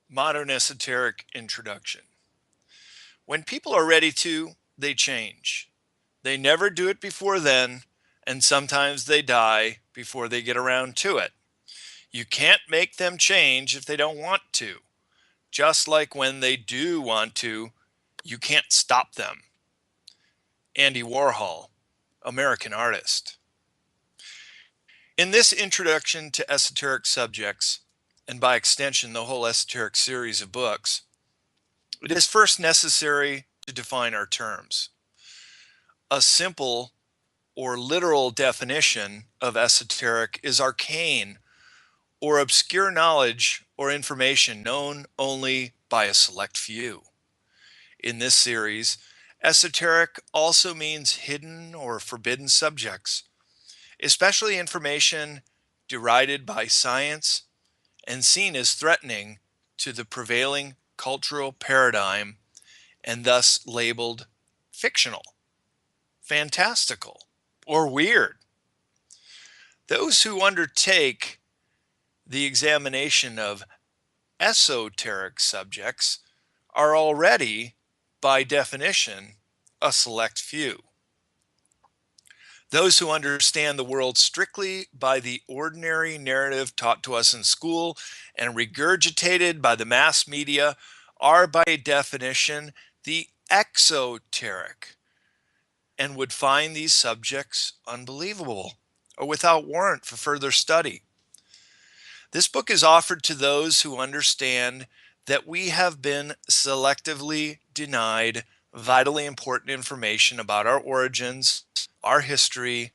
S1: Modern esoteric introduction. When people are ready to, they change. They never do it before then, and sometimes they die before they get around to it. You can't make them change if they don't want to. Just like when they do want to, you can't stop them. Andy Warhol, American artist. In this introduction to esoteric subjects, and by extension the whole esoteric series of books, it is first necessary to define our terms. A simple or literal definition of esoteric is arcane or obscure knowledge or information known only by a select few. In this series, Esoteric also means hidden or forbidden subjects, especially information derided by science and seen as threatening to the prevailing cultural paradigm and thus labeled fictional, fantastical, or weird. Those who undertake the examination of esoteric subjects are already, by definition, a select few. Those who understand the world strictly by the ordinary narrative taught to us in school and regurgitated by the mass media are, by definition, the exoteric and would find these subjects unbelievable or without warrant for further study. This book is offered to those who understand that we have been selectively denied vitally important information about our origins, our history,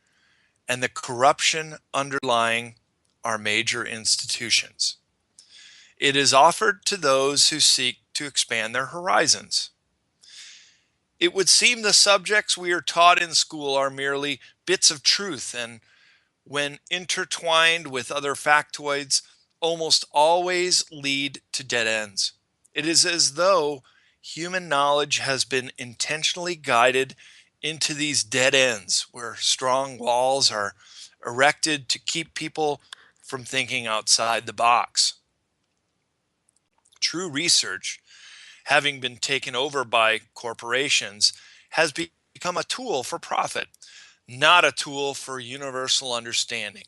S1: and the corruption underlying our major institutions. It is offered to those who seek to expand their horizons. It would seem the subjects we are taught in school are merely bits of truth, and when intertwined with other factoids, almost always lead to dead ends. It is as though human knowledge has been intentionally guided into these dead ends where strong walls are erected to keep people from thinking outside the box. True research, having been taken over by corporations, has become a tool for profit, not a tool for universal understanding.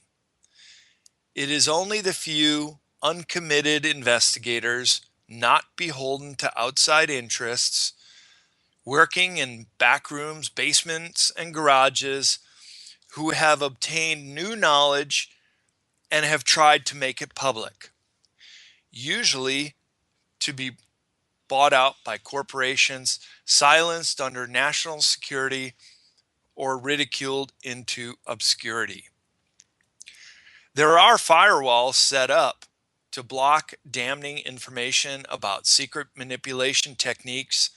S1: It is only the few uncommitted investigators, not beholden to outside interests, working in back rooms, basements, and garages, who have obtained new knowledge and have tried to make it public, usually to be bought out by corporations, silenced under national security, or ridiculed into obscurity. There are firewalls set up to block damning information about secret manipulation techniques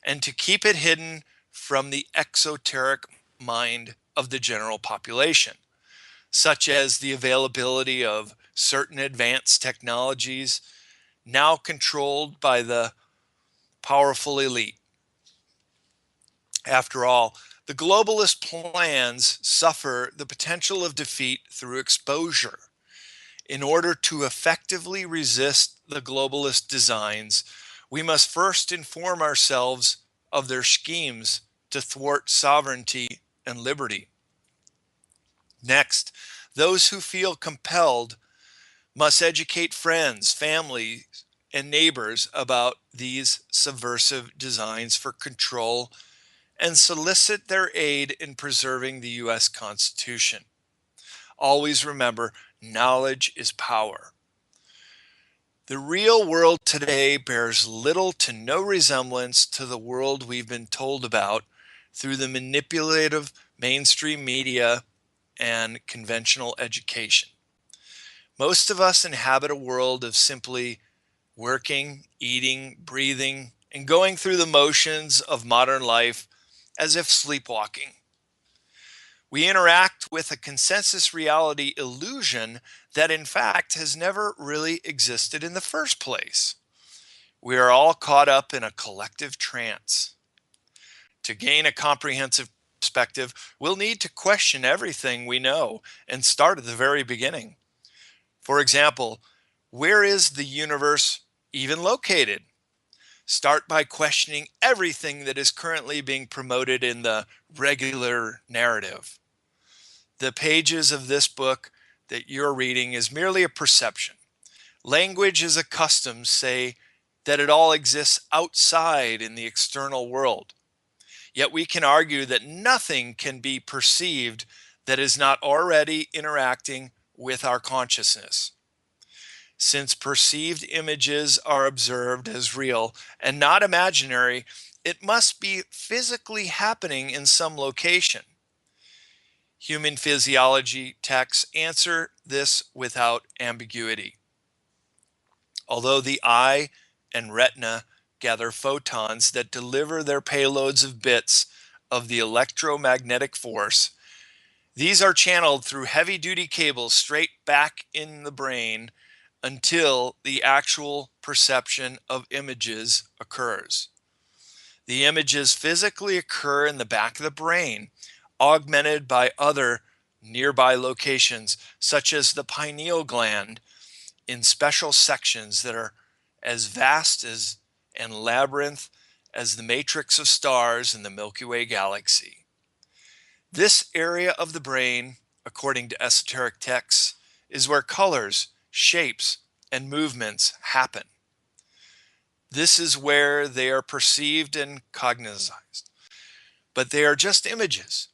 S1: and to keep it hidden from the exoteric mind of the general population, such as the availability of certain advanced technologies now controlled by the powerful elite. After all, the globalist plans suffer the potential of defeat through exposure. In order to effectively resist the globalist designs, we must first inform ourselves of their schemes to thwart sovereignty and liberty. Next, those who feel compelled must educate friends, family, and neighbors about these subversive designs for control and solicit their aid in preserving the U.S. Constitution. Always remember, knowledge is power. The real world today bears little to no resemblance to the world we've been told about through the manipulative mainstream media and conventional education. Most of us inhabit a world of simply working, eating, breathing, and going through the motions of modern life as if sleepwalking. We interact with a consensus reality illusion that in fact has never really existed in the first place. We are all caught up in a collective trance. To gain a comprehensive perspective, we'll need to question everything we know and start at the very beginning. For example, where is the universe even located? Start by questioning everything that is currently being promoted in the regular narrative. The pages of this book that you're reading is merely a perception. Language as a custom say that it all exists outside in the external world. Yet we can argue that nothing can be perceived that is not already interacting with our consciousness. Since perceived images are observed as real and not imaginary, it must be physically happening in some location. Human physiology texts answer this without ambiguity. Although the eye and retina together photons that deliver their payloads of bits of the electromagnetic force. These are channeled through heavy-duty cables straight back in the brain until the actual perception of images occurs. The images physically occur in the back of the brain, augmented by other nearby locations, such as the pineal gland, in special sections that are as vast as and labyrinth as the matrix of stars in the Milky Way galaxy. This area of the brain, according to esoteric texts, is where colors, shapes, and movements happen. This is where they are perceived and cognized, but they are just images.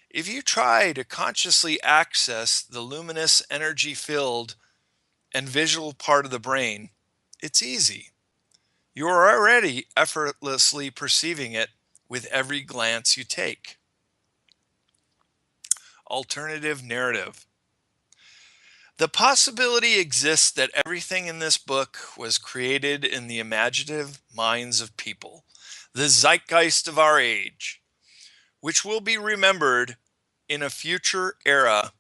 S1: If you try to consciously access the luminous, energy-filled, and visual part of the brain, it's easy. You are already effortlessly perceiving it with every glance you take. Alternative narrative. The possibility exists that everything in this book was created in the imaginative minds of people, the zeitgeist of our age, which will be remembered in a future era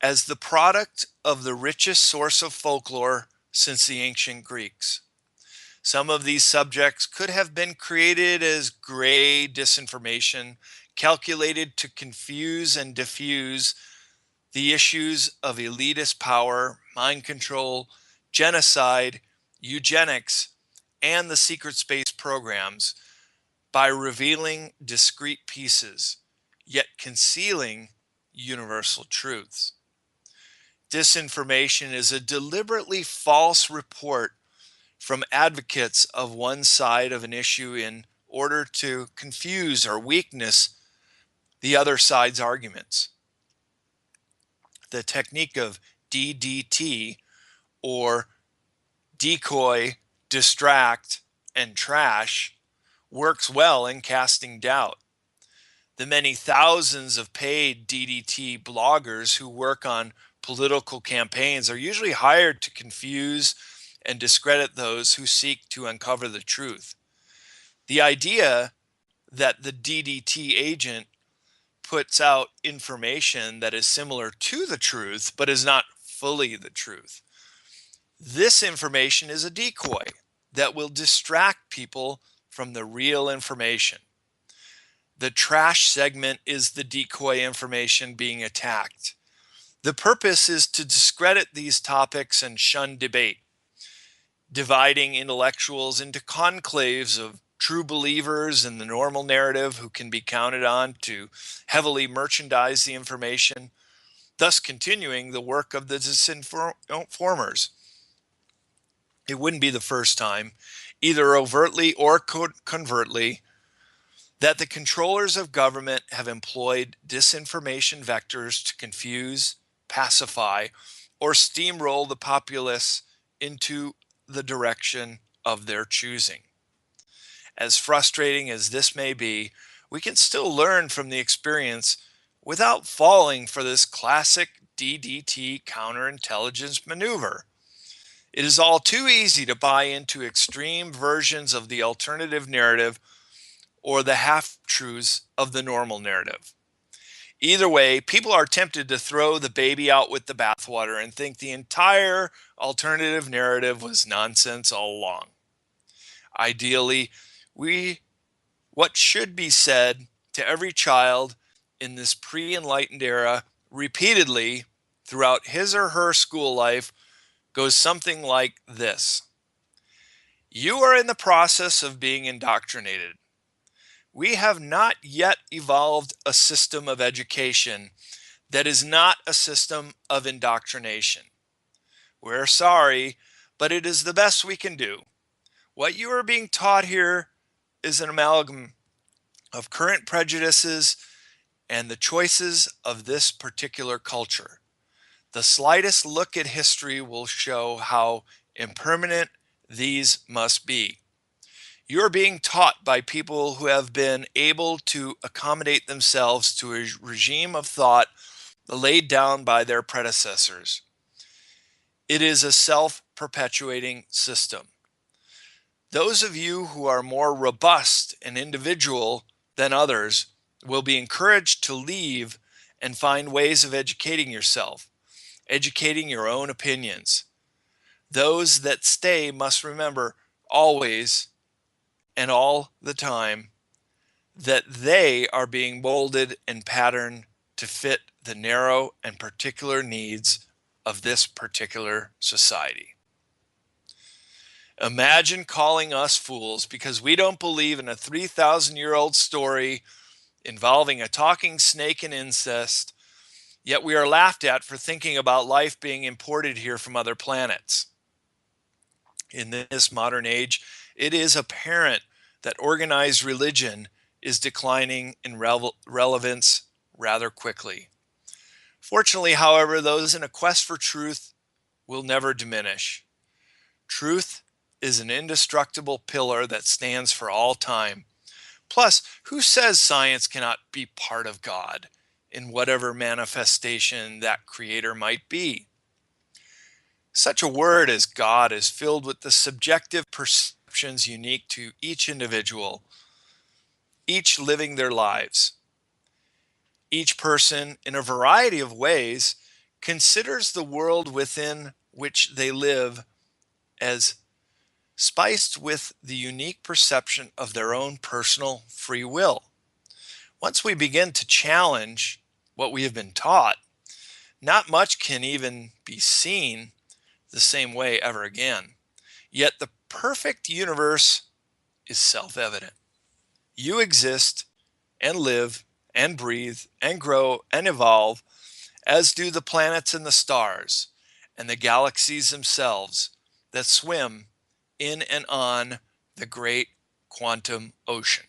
S1: as the product of the richest source of folklore since the ancient Greeks. Some of these subjects could have been created as gray disinformation, calculated to confuse and diffuse the issues of elitist power, mind control, genocide, eugenics, and the secret space programs by revealing discrete pieces, yet concealing universal truths. Disinformation is a deliberately false report from advocates of one side of an issue in order to confuse or weakness the other side's arguments. The technique of DDT, or decoy, distract, and trash, works well in casting doubt. The many thousands of paid DDT bloggers who work on political campaigns are usually hired to confuse and discredit those who seek to uncover the truth. The idea that the DDT agent puts out information that is similar to the truth but is not fully the truth. This information is a decoy that will distract people from the real information. The trash segment is the decoy information being attacked. The purpose is to discredit these topics and shun debate, dividing intellectuals into conclaves of true believers in the normal narrative who can be counted on to heavily merchandise the information, thus continuing the work of the disinformers. It wouldn't be the first time, either overtly or covertly, that the controllers of government have employed disinformation vectors to confuse, pacify, or steamroll the populace into the direction of their choosing. As frustrating as this may be, we can still learn from the experience without falling for this classic DDT counterintelligence maneuver. It is all too easy to buy into extreme versions of the alternative narrative or the half-truths of the normal narrative. Either way, people are tempted to throw the baby out with the bathwater and think the entire alternative narrative was nonsense all along. Ideally, what should be said to every child in this pre-enlightened era repeatedly throughout his or her school life goes something like this. You are in the process of being indoctrinated. We have not yet evolved a system of education that is not a system of indoctrination. We're sorry, but it is the best we can do. What you are being taught here is an amalgam of current prejudices and the choices of this particular culture. The slightest look at history will show how impermanent these must be. You're being taught by people who have been able to accommodate themselves to a regime of thought laid down by their predecessors. It is a self-perpetuating system. Those of you who are more robust and individual than others will be encouraged to leave and find ways of educating yourself, educating your own opinions. Those that stay must remember always and all the time that they are being molded and patterned to fit the narrow and particular needs of this particular society. Imagine calling us fools because we don't believe in a 3,000-year-old story involving a talking snake and incest, yet we are laughed at for thinking about life being imported here from other planets. In this modern age, it is apparent that organized religion is declining in relevance rather quickly. Fortunately, however, those in a quest for truth will never diminish. Truth is an indestructible pillar that stands for all time. Plus, who says science cannot be part of God in whatever manifestation that creator might be? Such a word as God is filled with the subjective perceptions unique to each individual, each living their lives. Each person, in a variety of ways, considers the world within which they live as spiced with the unique perception of their own personal free will. Once we begin to challenge what we have been taught, not much can even be seen the same way ever again. Yet the perfect universe is self-evident. You exist and live and breathe and grow and evolve, as do the planets and the stars and the galaxies themselves that swim in and on the great quantum ocean.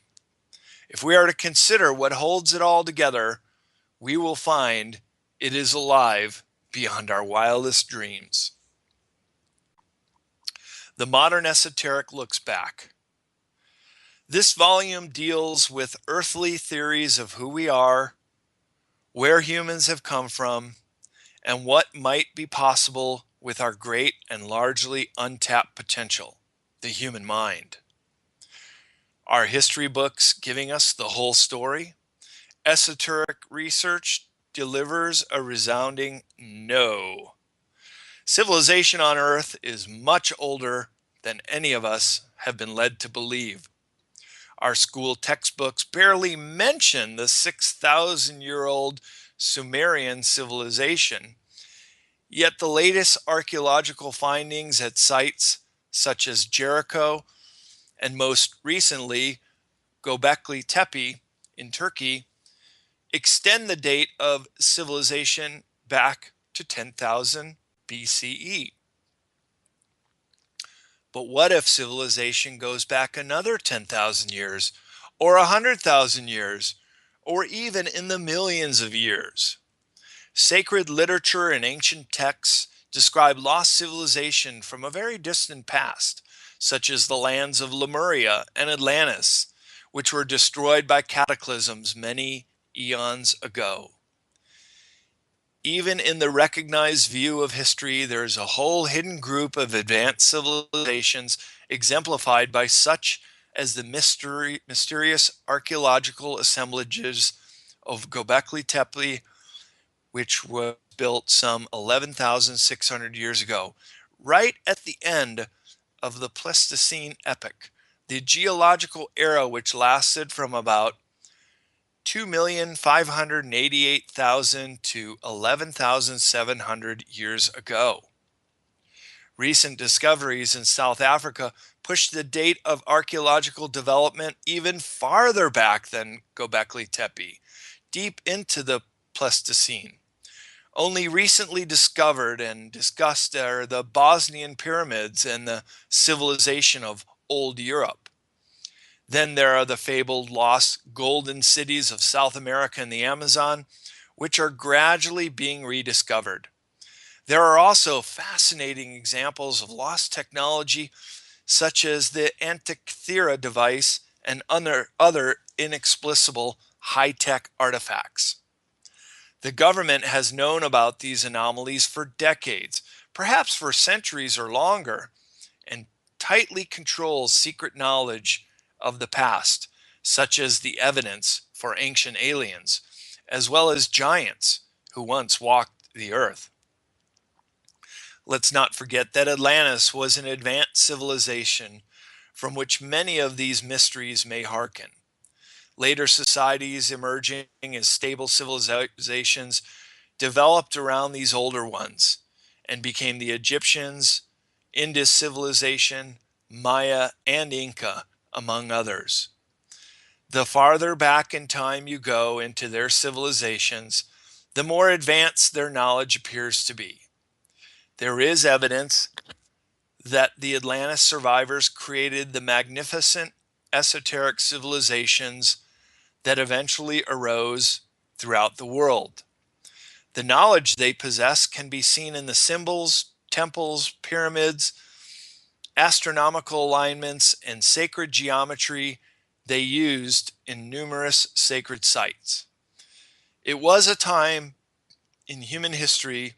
S1: If we are to consider what holds it all together, we will find it is alive beyond our wildest dreams. The modern esoteric looks back. This volume deals with earthly theories of who we are, where humans have come from, and what might be possible with our great and largely untapped potential, the human mind. Are history books giving us the whole story? Esoteric research delivers a resounding no. Civilization on Earth is much older than any of us have been led to believe. Our school textbooks barely mention the 6,000-year-old Sumerian civilization, yet the latest archaeological findings at sites such as Jericho and most recently Göbekli Tepe in Turkey extend the date of civilization back to 10,000 BCE. But what if civilization goes back another 10,000 years, or 100,000 years, or even in the millions of years? Sacred literature and ancient texts describe lost civilization from a very distant past, such as the lands of Lemuria and Atlantis, which were destroyed by cataclysms many eons ago. Even in the recognized view of history, there is a whole hidden group of advanced civilizations exemplified by such as the mysterious archaeological assemblages of Göbekli Tepe, which was built some 11,600 years ago, right at the end of the Pleistocene epoch, the geological era which lasted from about 2,588,000 to 11,700 years ago. Recent discoveries in South Africa push the date of archaeological development even farther back than Göbekli Tepe, deep into the Pleistocene. Only recently discovered and discussed are the Bosnian pyramids and the civilization of Old Europe. Then there are the fabled lost golden cities of South America and the Amazon, which are gradually being rediscovered. There are also fascinating examples of lost technology, such as the Antikythera device and other inexplicable high-tech artifacts. The government has known about these anomalies for decades, perhaps for centuries or longer, and tightly controls secret knowledge of the past, such as the evidence for ancient aliens, as well as giants who once walked the earth. Let's not forget that Atlantis was an advanced civilization from which many of these mysteries may hearken. Later societies emerging as stable civilizations developed around these older ones and became the Egyptians, Indus civilization, Maya, and Inca, among others. The farther back in time you go into their civilizations, the more advanced their knowledge appears to be. There is evidence that the Atlantis survivors created the magnificent esoteric civilizations that eventually arose throughout the world. The knowledge they possess can be seen in the symbols, temples, pyramids, astronomical alignments, and sacred geometry they used in numerous sacred sites. It was a time in human history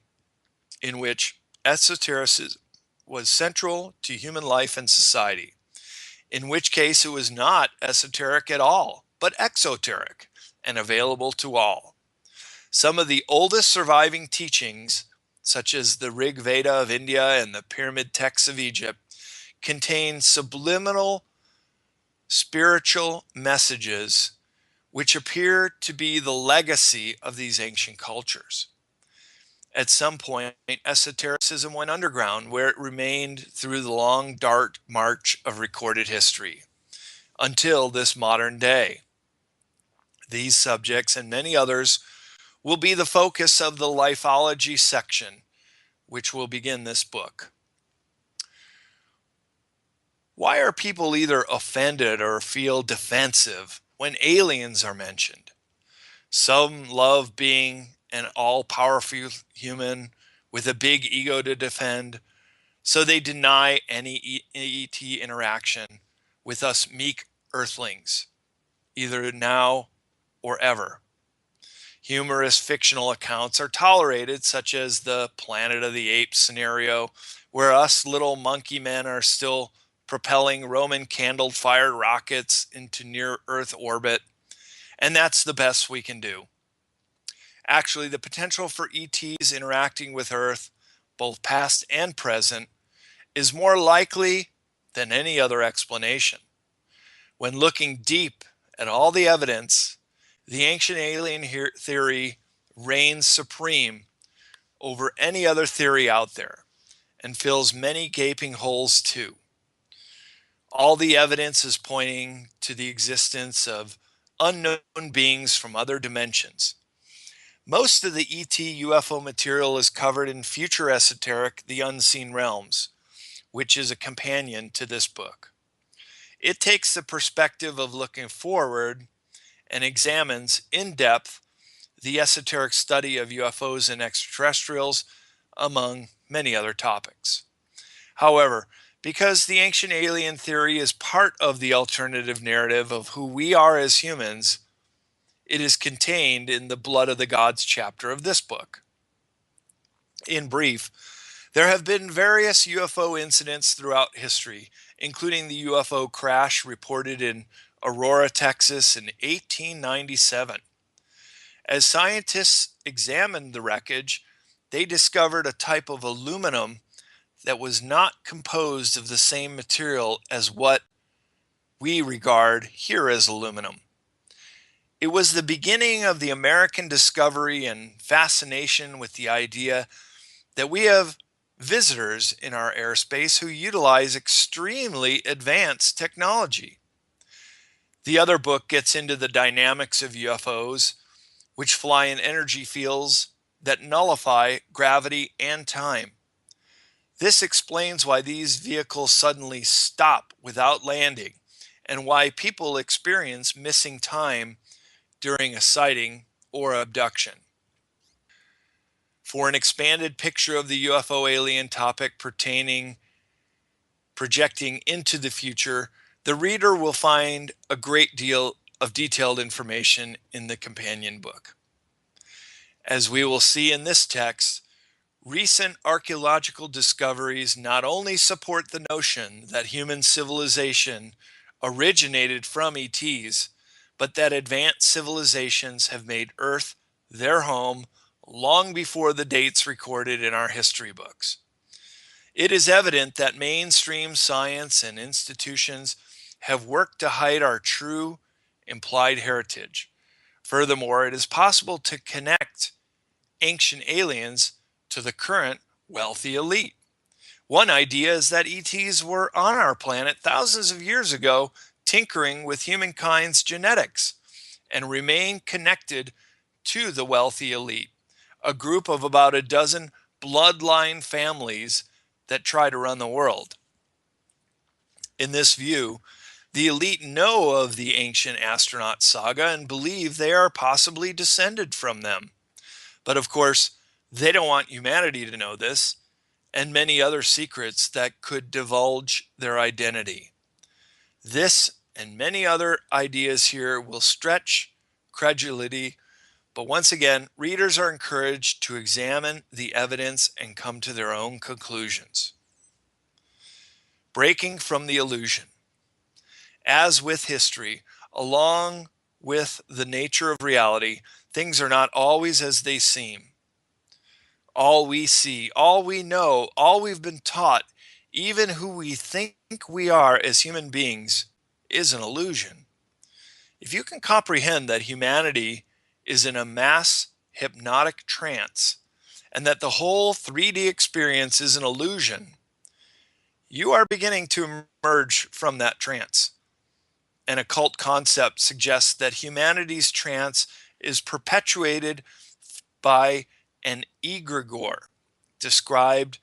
S1: in which esotericism was central to human life and society, in which case it was not esoteric at all, but exoteric and available to all. Some of the oldest surviving teachings, such as the Rig Veda of India and the pyramid texts of Egypt, contain subliminal spiritual messages which appear to be the legacy of these ancient cultures. At some point, esotericism went underground, where it remained through the long, dark march of recorded history, until this modern day. These subjects and many others will be the focus of the lifology section, which will begin this book. Why are people either offended or feel defensive when aliens are mentioned? Some love being an all-powerful human with a big ego to defend, so they deny any ET interaction with us meek earthlings, either now or ever. Humorous fictional accounts are tolerated, such as the Planet of the Apes scenario, where us little monkey men are still propelling Roman candle-fired rockets into near-Earth orbit, and that's the best we can do. Actually, the potential for ETs interacting with Earth, both past and present, is more likely than any other explanation. When looking deep at all the evidence, the ancient alien theory reigns supreme over any other theory out there and fills many gaping holes too. All the evidence is pointing to the existence of unknown beings from other dimensions. Most of the ET UFO material is covered in Future Esoteric, The Unseen Realms, which is a companion to this book. It takes the perspective of looking forward and examines in depth the esoteric study of UFOs and extraterrestrials, among many other topics. However, because the ancient alien theory is part of the alternative narrative of who we are as humans, it is contained in the Blood of the Gods chapter of this book. In brief, there have been various UFO incidents throughout history, including the UFO crash reported in Aurora, Texas in 1897. As scientists examined the wreckage, they discovered a type of aluminum that was not composed of the same material as what we regard here as aluminum. It was the beginning of the American discovery and fascination with the idea that we have visitors in our airspace who utilize extremely advanced technology. The other book gets into the dynamics of UFOs, which fly in energy fields that nullify gravity and time. This explains why these vehicles suddenly stop without landing and why people experience missing time during a sighting or abduction. For an expanded picture of the UFO alien topic projecting into the future, the reader will find a great deal of detailed information in the companion book. As we will see in this text, Recent archaeological discoveries not only support the notion that human civilization originated from ETs, but that advanced civilizations have made Earth their home long before the dates recorded in our history books. It is evident that mainstream science and institutions have worked to hide our true implied heritage. Furthermore, it is possible to connect ancient aliens to the current wealthy elite. One idea is that ETs were on our planet thousands of years ago, tinkering with humankind's genetics, and remain connected to the wealthy elite, a group of about a dozen bloodline families that try to run the world. In this view, the elite know of the ancient astronaut saga and believe they are possibly descended from them. But of course, they don't want humanity to know this and many other secrets that could divulge their identity. This and many other ideas here will stretch credulity, but once again, readers are encouraged to examine the evidence and come to their own conclusions. Breaking from the illusion. As with history, along with the nature of reality, things are not always as they seem. All we see, all we know, all we've been taught, even who we think we are as human beings, is an illusion. If you can comprehend that humanity is in a mass hypnotic trance and that the whole 3D experience is an illusion, you are beginning to emerge from that trance. An occult concept suggests that humanity's trance is perpetuated by an egregore, described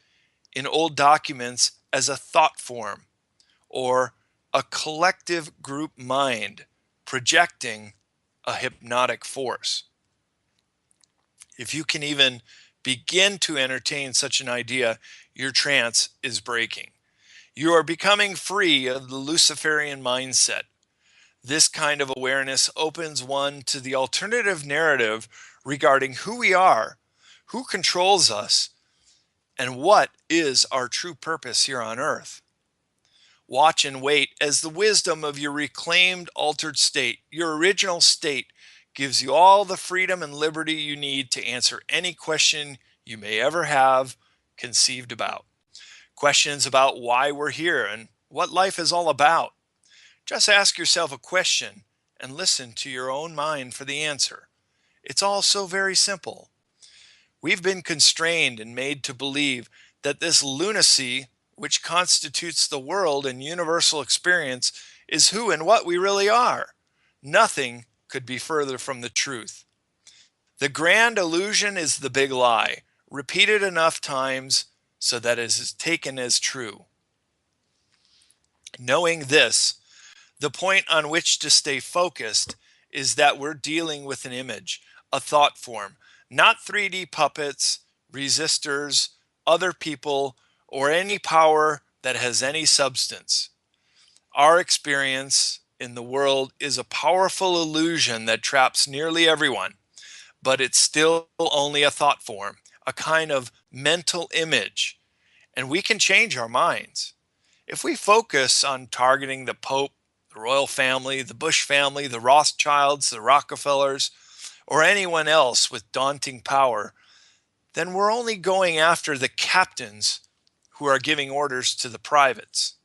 S1: in old documents as a thought form or a collective group mind projecting a hypnotic force. If you can even begin to entertain such an idea, your trance is breaking. You are becoming free of the Luciferian mindset. This kind of awareness opens one to the alternative narrative regarding who we are, who controls us, and what is our true purpose here on earth. Watch and wait as the wisdom of your reclaimed altered state, your original state, gives you all the freedom and liberty you need to answer any question you may ever have conceived about. Questions about why we're here and what life is all about. Just ask yourself a question and listen to your own mind for the answer. It's all so very simple. We've been constrained and made to believe that this lunacy, which constitutes the world and universal experience, is who and what we really are. Nothing could be further from the truth. The grand illusion is the big lie, repeated enough times so that it is taken as true. Knowing this, the point on which to stay focused is that we're dealing with an image, a thought form, not 3D puppets, resistors, other people, or any power that has any substance. Our experience in the world is a powerful illusion that traps nearly everyone, but it's still only a thought form, a kind of mental image, and we can change our minds. If we focus on targeting the Pope, the royal family, the Bush family, the Rothschilds, the Rockefellers, or anyone else with daunting power, then we're only going after the captains who are giving orders to the privates.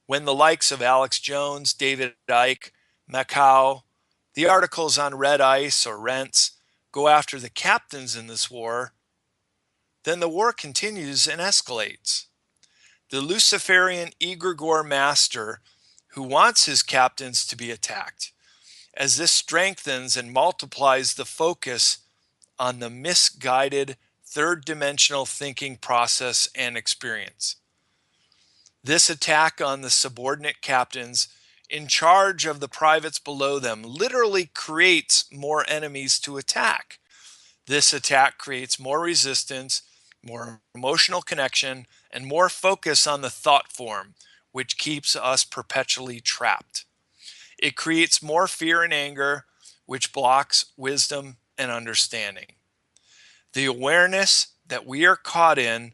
S1: When the likes of Alex Jones, David Icke, Macau, the articles on Red Ice or Rents go after the captains in this war, then the war continues and escalates. The Luciferian egregore master who wants his captains to be attacked, as this strengthens and multiplies the focus on the misguided third-dimensional thinking process and experience. This attack on the subordinate captains in charge of the privates below them literally creates more enemies to attack. This attack creates more resistance, more emotional connection, and more focus on the thought form, which keeps us perpetually trapped. It creates more fear and anger, which blocks wisdom and understanding. The awareness that we are caught in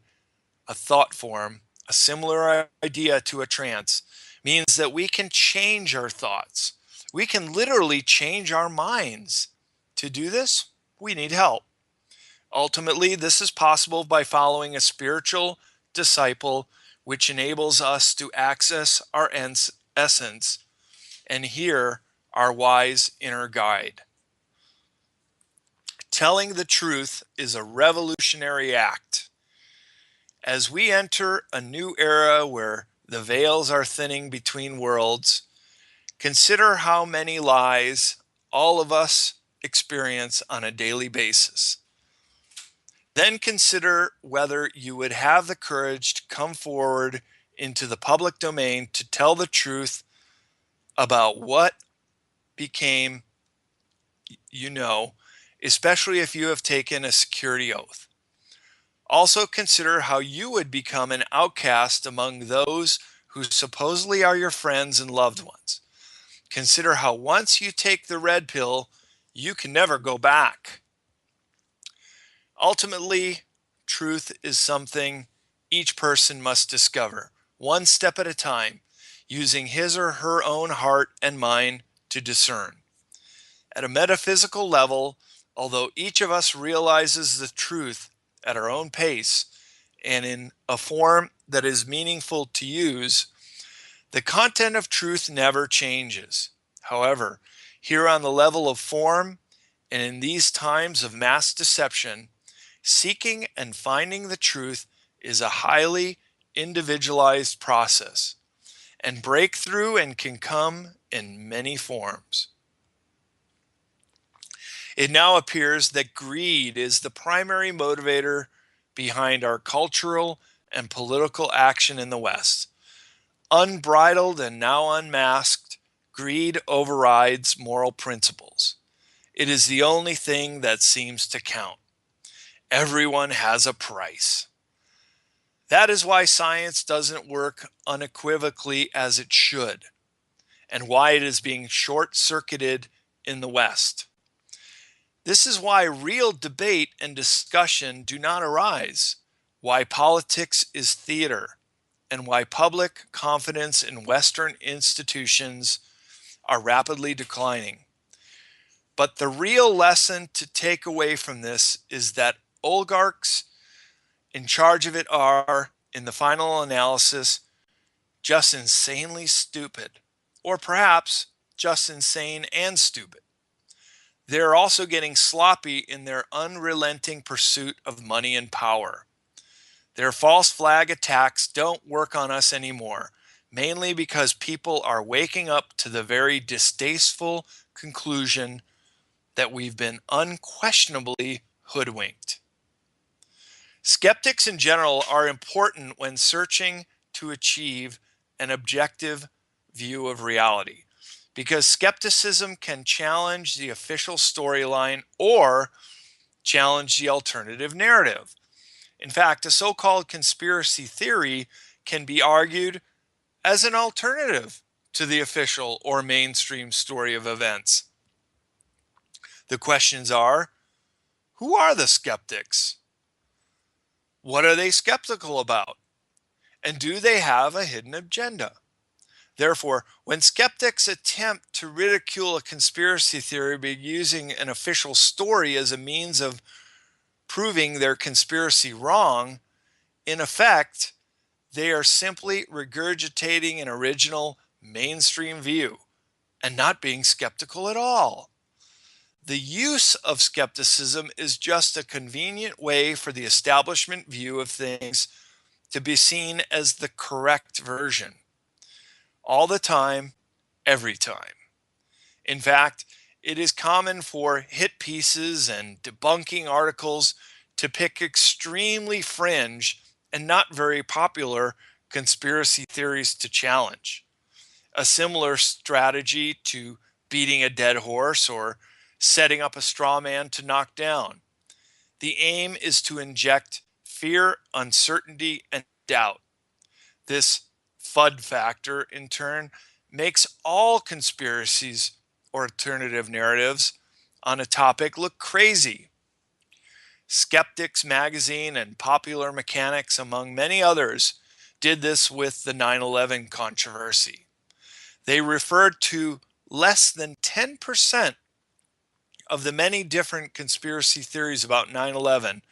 S1: a thought form, a similar idea to a trance, means that we can change our thoughts. We can literally change our minds. To do this, we need help. Ultimately, this is possible by following a spiritual disciple, which enables us to access our essence and hear our wise inner guide. Telling the truth is a revolutionary act. As we enter a new era where the veils are thinning between worlds, consider how many lies all of us experience on a daily basis. Then consider whether you would have the courage to come forward into the public domain to tell the truth about what became, especially if you have taken a security oath. Also consider how you would become an outcast among those who supposedly are your friends and loved ones. Consider how once you take the red pill, you can never go back. Ultimately, truth is something each person must discover, one step at a time, using his or her own heart and mind to discern. At a metaphysical level, although each of us realizes the truth at our own pace and in a form that is meaningful to use, the content of truth never changes. However, here on the level of form and in these times of mass deception, seeking and finding the truth is a highly individualized process, and breakthrough and can come in many forms. It now appears that greed is the primary motivator behind our cultural and political action in the West. Unbridled and now unmasked, greed overrides moral principles. It is the only thing that seems to count. Everyone has a price. That is why science doesn't work unequivocally as it should, and why it is being short-circuited in the West. This is why real debate and discussion do not arise, why politics is theater, and why public confidence in Western institutions are rapidly declining. But the real lesson to take away from this is that oligarchs in charge of it are, in the final analysis, just insanely stupid, or perhaps just insane and stupid. They're also getting sloppy in their unrelenting pursuit of money and power. Their false flag attacks don't work on us anymore, mainly because people are waking up to the very distasteful conclusion that we've been unquestionably hoodwinked. Skeptics in general are important when searching to achieve an objective view of reality, because skepticism can challenge the official storyline or challenge the alternative narrative. In fact, a so-called conspiracy theory can be argued as an alternative to the official or mainstream story of events. The questions are, who are the skeptics? What are they skeptical about? And do they have a hidden agenda? Therefore, when skeptics attempt to ridicule a conspiracy theory by using an official story as a means of proving their conspiracy wrong, in effect, they are simply regurgitating an original mainstream view and not being skeptical at all. The use of skepticism is just a convenient way for the establishment view of things to be seen as the correct version. All the time, every time. In fact, it is common for hit pieces and debunking articles to pick extremely fringe and not very popular conspiracy theories to challenge. A similar strategy to beating a dead horse or setting up a straw man to knock down. The aim is to inject fear, uncertainty, and doubt. This FUD factor, in turn, makes all conspiracies or alternative narratives on a topic look crazy. Skeptics magazine and Popular Mechanics, among many others, did this with the 9/11 controversy. They referred to less than 10% of the many different conspiracy theories about 9/11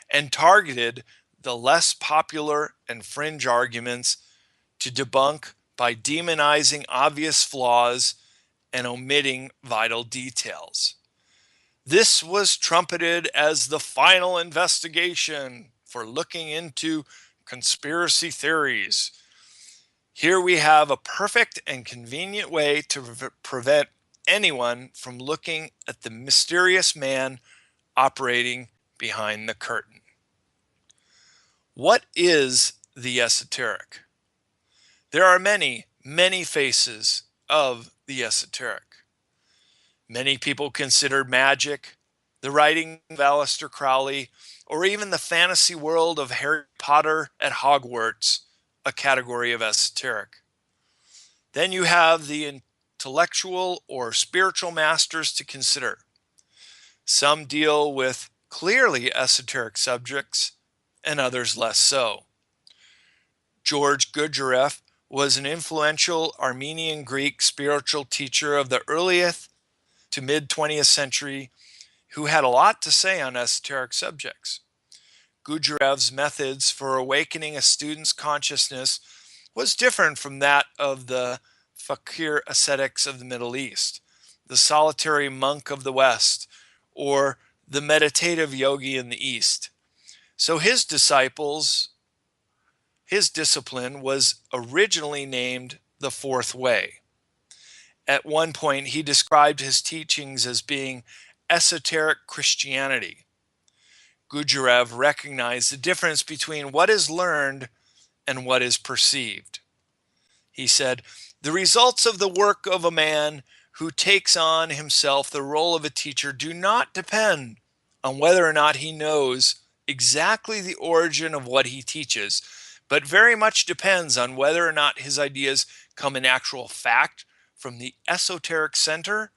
S1: and targeted the less popular and fringe arguments to debunk by demonizing obvious flaws and omitting vital details. This was trumpeted as the final investigation for looking into conspiracy theories. Here we have a perfect and convenient way to prevent anyone from looking at the mysterious man operating behind the curtain. What is the esoteric? There are many, many faces of the esoteric. Many people consider magic, the writing of Aleister Crowley, or even the fantasy world of Harry Potter at Hogwarts a category of esoteric. Then you have the intellectual or spiritual masters to consider. Some deal with clearly esoteric subjects, and others less so. George Gurdjieff was an influential Armenian Greek spiritual teacher of the earliest to mid 20th century who had a lot to say on esoteric subjects. Gurdjieff's methods for awakening a student's consciousness was different from that of the fakir ascetics of the Middle East, the solitary monk of the West, or the meditative yogi in the East. So his discipline was originally named the Fourth Way. At one point, he described his teachings as being esoteric Christianity. Gurdjieff recognized the difference between what is learned and what is perceived. He said, "The results of the work of a man who takes on himself the role of a teacher do not depend on whether or not he knows exactly the origin of what he teaches, but very much depends on whether or not his ideas come in actual fact from the esoteric center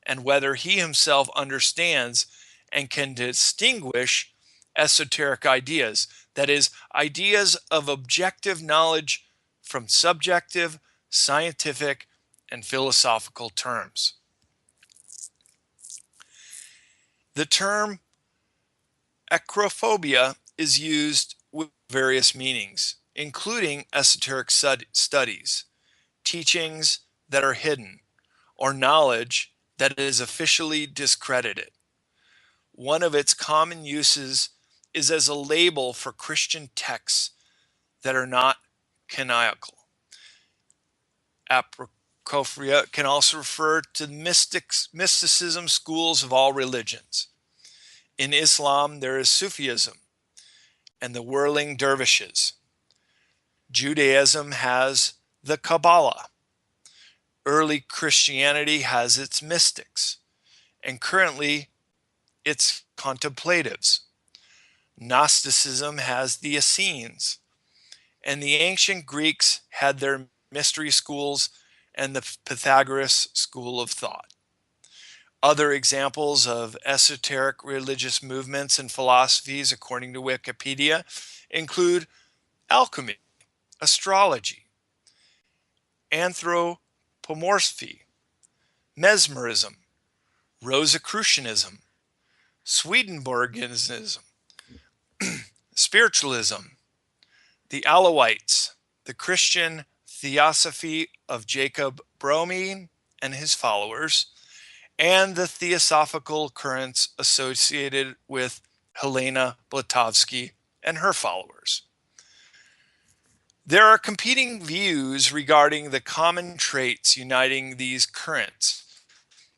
S1: and whether he himself understands and can distinguish esoteric ideas, that is, ideas of objective knowledge from subjective, scientific, and philosophical terms." The term acrophobia is used with various meanings, including esoteric studies, teachings that are hidden, or knowledge that is officially discredited. One of its common uses is as a label for Christian texts that are not canonical. Acrophobia can also refer to mysticism schools of all religions. In Islam, there is Sufism and the whirling dervishes. Judaism has the Kabbalah. Early Christianity has its mystics, and currently its contemplatives. Gnosticism has the Essenes, and the ancient Greeks had their mystery schools and the Pythagoras school of thought. Other examples of esoteric religious movements and philosophies, according to Wikipedia, include alchemy, astrology, anthropomorphy, mesmerism, Rosicrucianism, Swedenborgianism, spiritualism, the Alawites, the Christian theosophy of Jacob Boehme and his followers, and the theosophical currents associated with Helena Blavatsky and her followers. There are competing views regarding the common traits uniting these currents,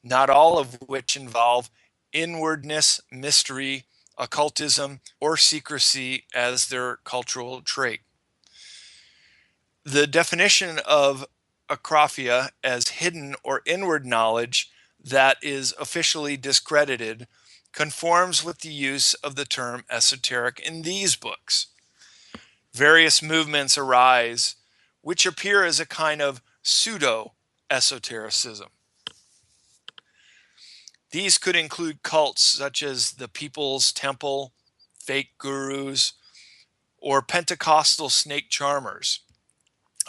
S1: not all of which involve inwardness, mystery, occultism, or secrecy as their cultural trait. The definition of acrophobia as hidden or inward knowledge that is officially discredited conforms with the use of the term esoteric in these books. Various movements arise which appear as a kind of pseudo-esotericism. These could include cults such as the People's Temple fake gurus, or Pentecostal snake charmers,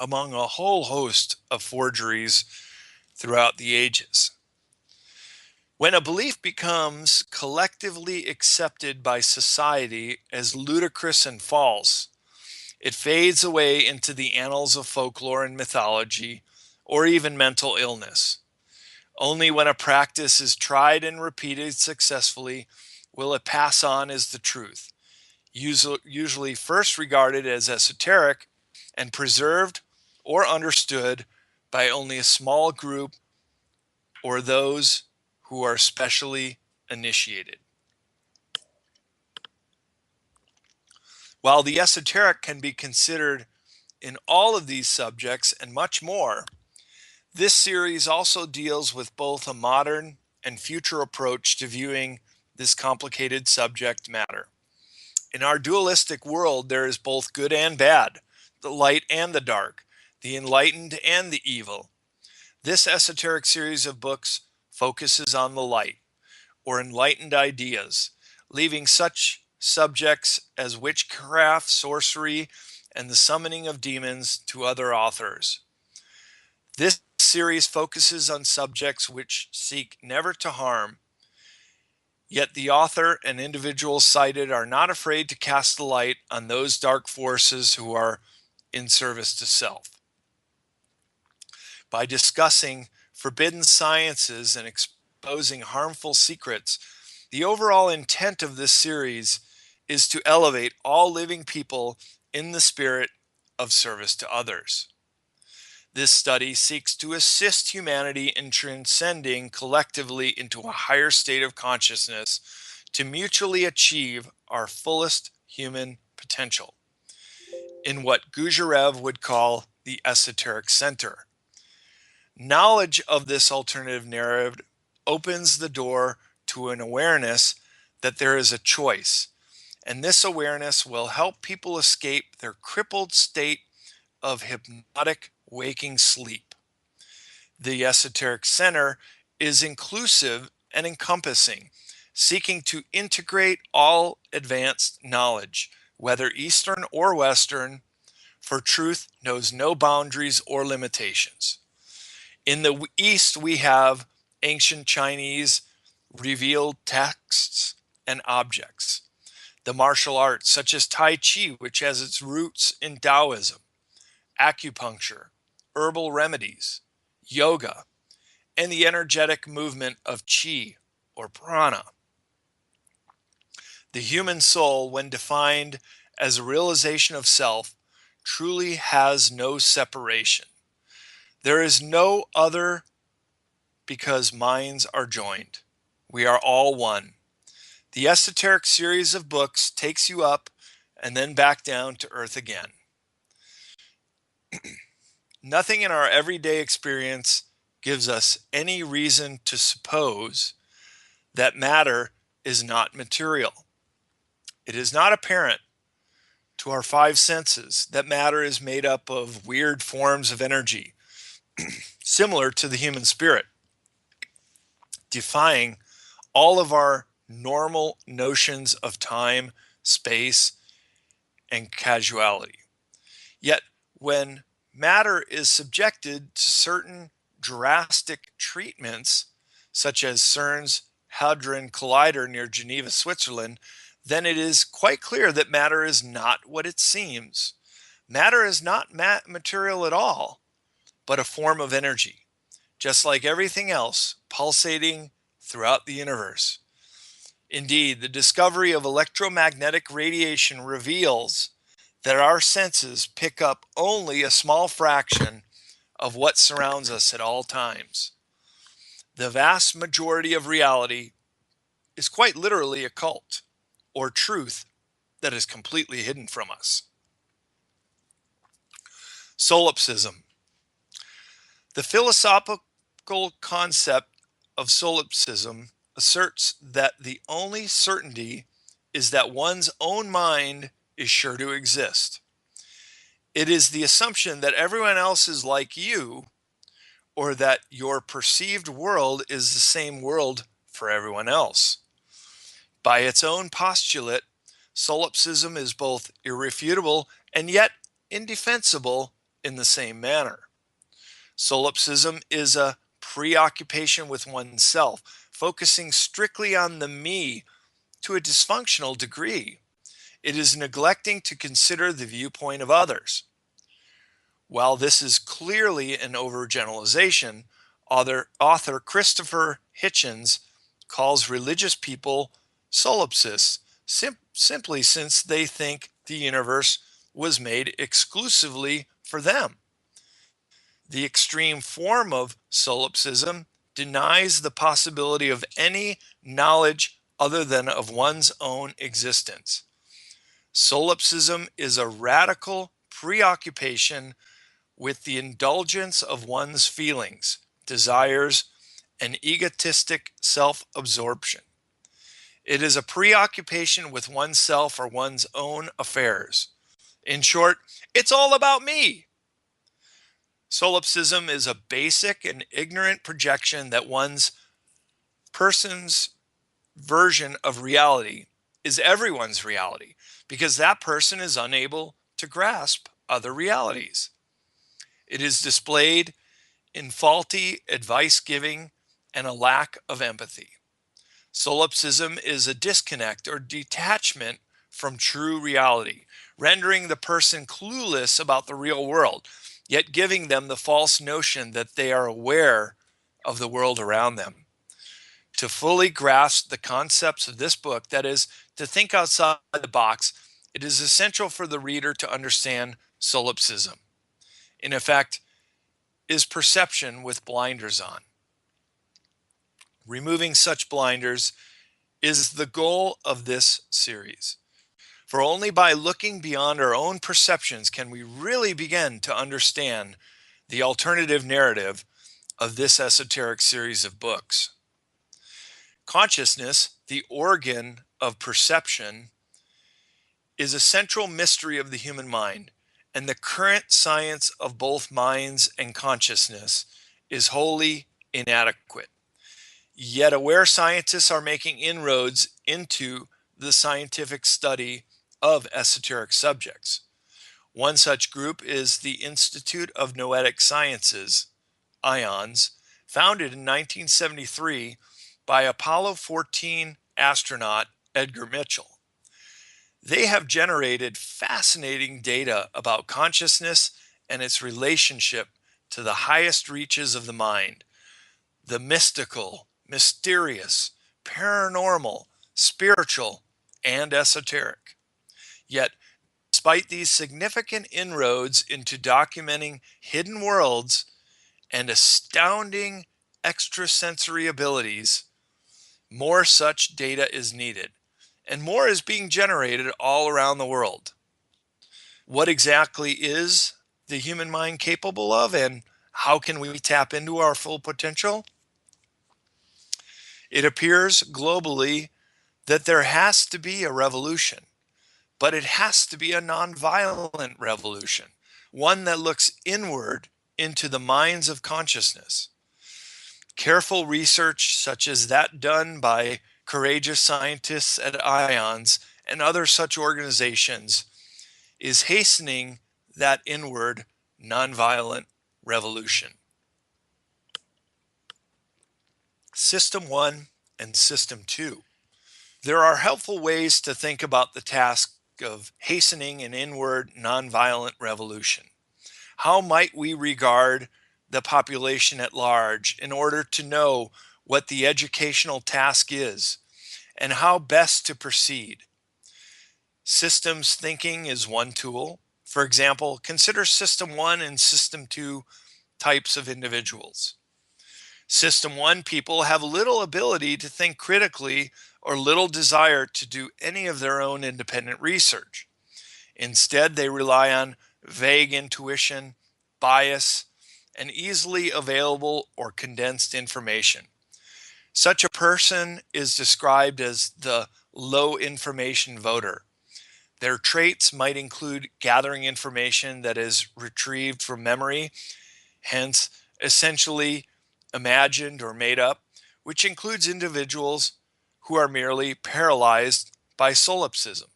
S1: among a whole host of forgeries throughout the ages. When a belief becomes collectively accepted by society as ludicrous and false, it fades away into the annals of folklore and mythology, or even mental illness. Only when a practice is tried and repeated successfully will it pass on as the truth, usually first regarded as esoteric and preserved or understood by only a small group or those who are specially initiated. While the esoteric can be considered in all of these subjects and much more, this series also deals with both a modern and future approach to viewing this complicated subject matter. In our dualistic world, there is both good and bad, the light and the dark, the enlightened and the evil. This esoteric series of books focuses on the light, or enlightened ideas, leaving such subjects as witchcraft, sorcery, and the summoning of demons to other authors. This series focuses on subjects which seek never to harm, yet the author and individuals cited are not afraid to cast the light on those dark forces who are in service to self. By discussing forbidden sciences and exposing harmful secrets, the overall intent of this series is to elevate all living people in the spirit of service to others. This study seeks to assist humanity in transcending collectively into a higher state of consciousness to mutually achieve our fullest human potential in what Gujarev would call the esoteric center. Knowledge of this alternative narrative opens the door to an awareness that there is a choice, and this awareness will help people escape their crippled state of hypnotic waking sleep. The esoteric center is inclusive and encompassing, seeking to integrate all advanced knowledge, whether Eastern or Western, for truth knows no boundaries or limitations. In the East, we have ancient Chinese revealed texts and objects, the martial arts such as Tai Chi, which has its roots in Taoism, acupuncture, herbal remedies, yoga, and the energetic movement of Qi or prana. The human soul, when defined as a realization of self, truly has no separation. There is no other because minds are joined. We are all one. The esoteric series of books takes you up and then back down to earth again. Nothing in our everyday experience gives us any reason to suppose that matter is not material. It is not apparent to our five senses that matter is made up of weird forms of energy, similar to the human spirit, defying all of our normal notions of time, space, and causality. Yet, when matter is subjected to certain drastic treatments, such as CERN's Hadron Collider near Geneva, Switzerland, then it is quite clear that matter is not what it seems. Matter is not material at all, but a form of energy, just like everything else pulsating throughout the universe. Indeed, the discovery of electromagnetic radiation reveals that our senses pick up only a small fraction of what surrounds us at all times. The vast majority of reality is quite literally occult, or truth that is completely hidden from us. Solipsism. The philosophical concept of solipsism asserts that the only certainty is that one's own mind is sure to exist. It is the assumption that everyone else is like you, or that your perceived world is the same world for everyone else. By its own postulate, Solipsism is both irrefutable and yet indefensible in the same manner. Solipsism is a preoccupation with oneself, focusing strictly on the me to a dysfunctional degree. It is neglecting to consider the viewpoint of others. While this is clearly an overgeneralization, author Christopher Hitchens calls religious people solipsists simply since they think the universe was made exclusively for them. The extreme form of solipsism denies the possibility of any knowledge other than of one's own existence. Solipsism is a radical preoccupation with the indulgence of one's feelings, desires, and egotistic self-absorption. It is a preoccupation with oneself or one's own affairs. In short, it's all about me. Solipsism is a basic and ignorant projection that one's person's version of reality is everyone's reality because that person is unable to grasp other realities. It is displayed in faulty advice giving and a lack of empathy. Solipsism is a disconnect or detachment from true reality, rendering the person clueless about the real world, yet giving them the false notion that they are aware of the world around them. To fully grasp the concepts of this book, that is, to think outside the box, it is essential for the reader to understand solipsism. In effect, is perception with blinders on. Removing such blinders is the goal of this series. For only by looking beyond our own perceptions can we really begin to understand the alternative narrative of this esoteric series of books. Consciousness, the organ of perception, is a central mystery of the human mind, and the current science of both minds and consciousness is wholly inadequate. Yet aware scientists are making inroads into the scientific study of esoteric subjects. One such group is the Institute of Noetic Sciences, IONS, founded in 1973 by Apollo 14 astronaut Edgar Mitchell. They have generated fascinating data about consciousness and its relationship to the highest reaches of the mind, the mystical, mysterious, paranormal, spiritual, and esoteric. Yet, despite these significant inroads into documenting hidden worlds and astounding extrasensory abilities, more such data is needed, and more is being generated all around the world. What exactly is the human mind capable of, and how can we tap into our full potential? It appears globally that there has to be a revolution, but it has to be a nonviolent revolution, one that looks inward into the minds of consciousness. Careful research, such as that done by courageous scientists at IONS and other such organizations, is hastening that inward nonviolent revolution. System 1 and System 2. There are helpful ways to think about the task of hastening an inward nonviolent revolution. How might we regard the population at large in order to know what the educational task is and how best to proceed? Systems thinking is one tool. For example, consider System 1 and System 2 types of individuals. System 1 people have little ability to think critically or little desire to do any of their own independent research. Instead, they rely on vague intuition, bias, and easily available or condensed information. Such a person is described as the low information voter. Their traits might include gathering information that is retrieved from memory, hence essentially imagined or made up, which includes individuals who are merely paralyzed by solipsism.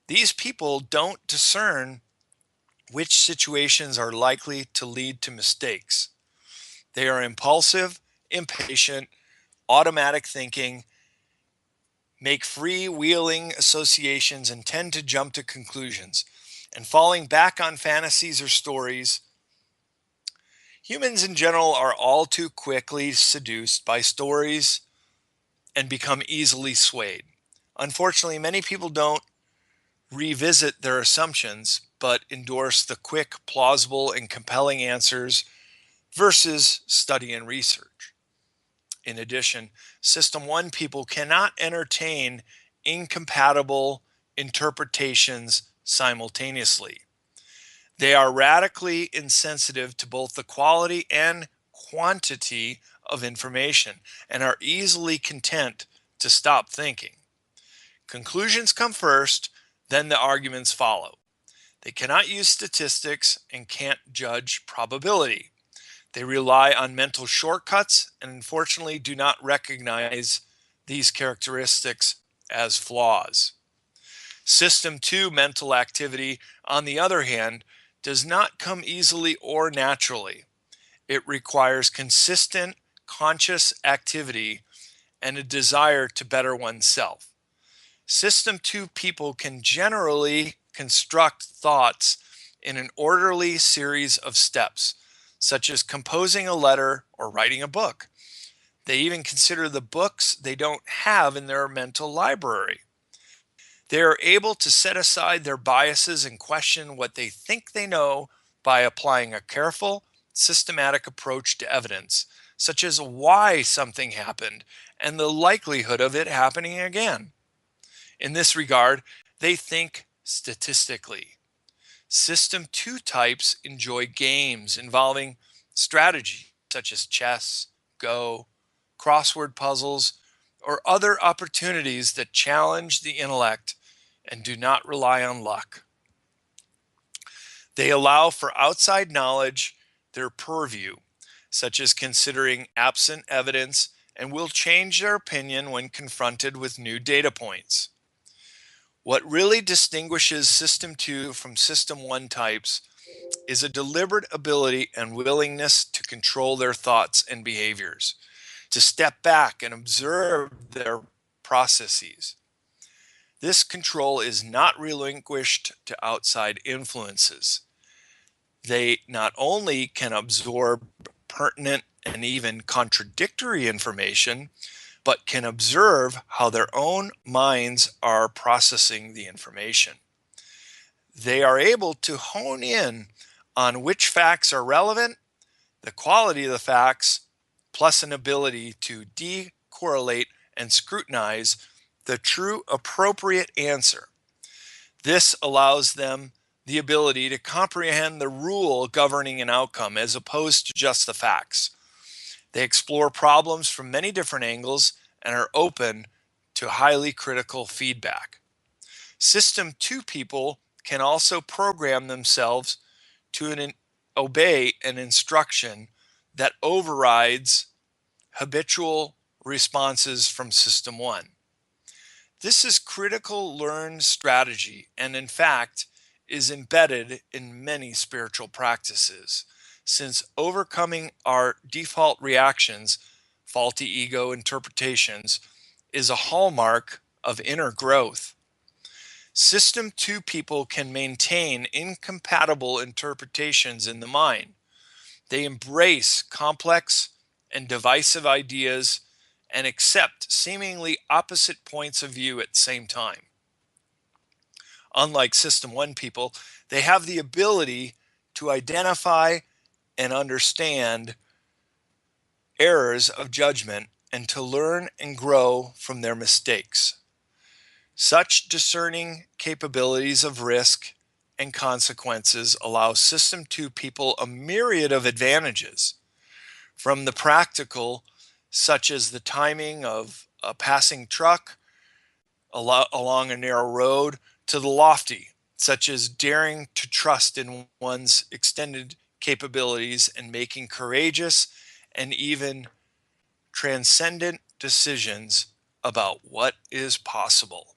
S1: These people don't discern which situations are likely to lead to mistakes. They are impulsive, impatient, automatic thinking, make freewheeling associations, and tend to jump to conclusions. And falling back on fantasies or stories, humans in general are all too quickly seduced by stories and become easily swayed. Unfortunately, many people don't revisit their assumptions, but endorse the quick, plausible, and compelling answers versus study and research. In addition, System 1 people cannot entertain incompatible interpretations simultaneously. They are radically insensitive to both the quality and quantity of information and are easily content to stop thinking. Conclusions come first, then the arguments follow. They cannot use statistics and can't judge probability. They rely on mental shortcuts and unfortunately do not recognize these characteristics as flaws. System 2 mental activity, on the other hand, does not come easily or naturally. It requires consistent, conscious activity and a desire to better oneself. System 2 people can generally construct thoughts in an orderly series of steps, such as composing a letter or writing a book. They even consider the books they don't have in their mental library. They are able to set aside their biases and question what they think they know by applying a careful, systematic approach to evidence, such as why something happened and the likelihood of it happening again. In this regard, they think statistically. System 2 types enjoy games involving strategy, such as chess, Go, crossword puzzles, or other opportunities that challenge the intellect and do not rely on luck. They allow for outside knowledge, their purview, such as considering absent evidence, and will change their opinion when confronted with new data points. What really distinguishes System 2 from System 1 types is a deliberate ability and willingness to control their thoughts and behaviors, to step back and observe their processes. This control is not relinquished to outside influences. They not only can absorb pertinent and even contradictory information, but can observe how their own minds are processing the information. They are able to hone in on which facts are relevant, the quality of the facts, plus an ability to decorrelate and scrutinize the true appropriate answer. This allows them the ability to comprehend the rule governing an outcome as opposed to just the facts. They explore problems from many different angles and are open to highly critical feedback. System 2 people can also program themselves to obey an instruction that overrides habitual responses from System 1. This is critical learned strategy and, in fact, is embedded in many spiritual practices, since overcoming our default reactions, faulty ego interpretations, is a hallmark of inner growth. System 2 people can maintain incompatible interpretations in the mind. They embrace complex and divisive ideas and accept seemingly opposite points of view at the same time. Unlike System 1 people, they have the ability to identify and understand errors of judgment and to learn and grow from their mistakes. Such discerning capabilities of risk and consequences allow System 2 people a myriad of advantages, from the practical, such as the timing of a passing truck along a narrow road, to the lofty, such as daring to trust in one's extended capabilities and making courageous and even transcendent decisions about what is possible.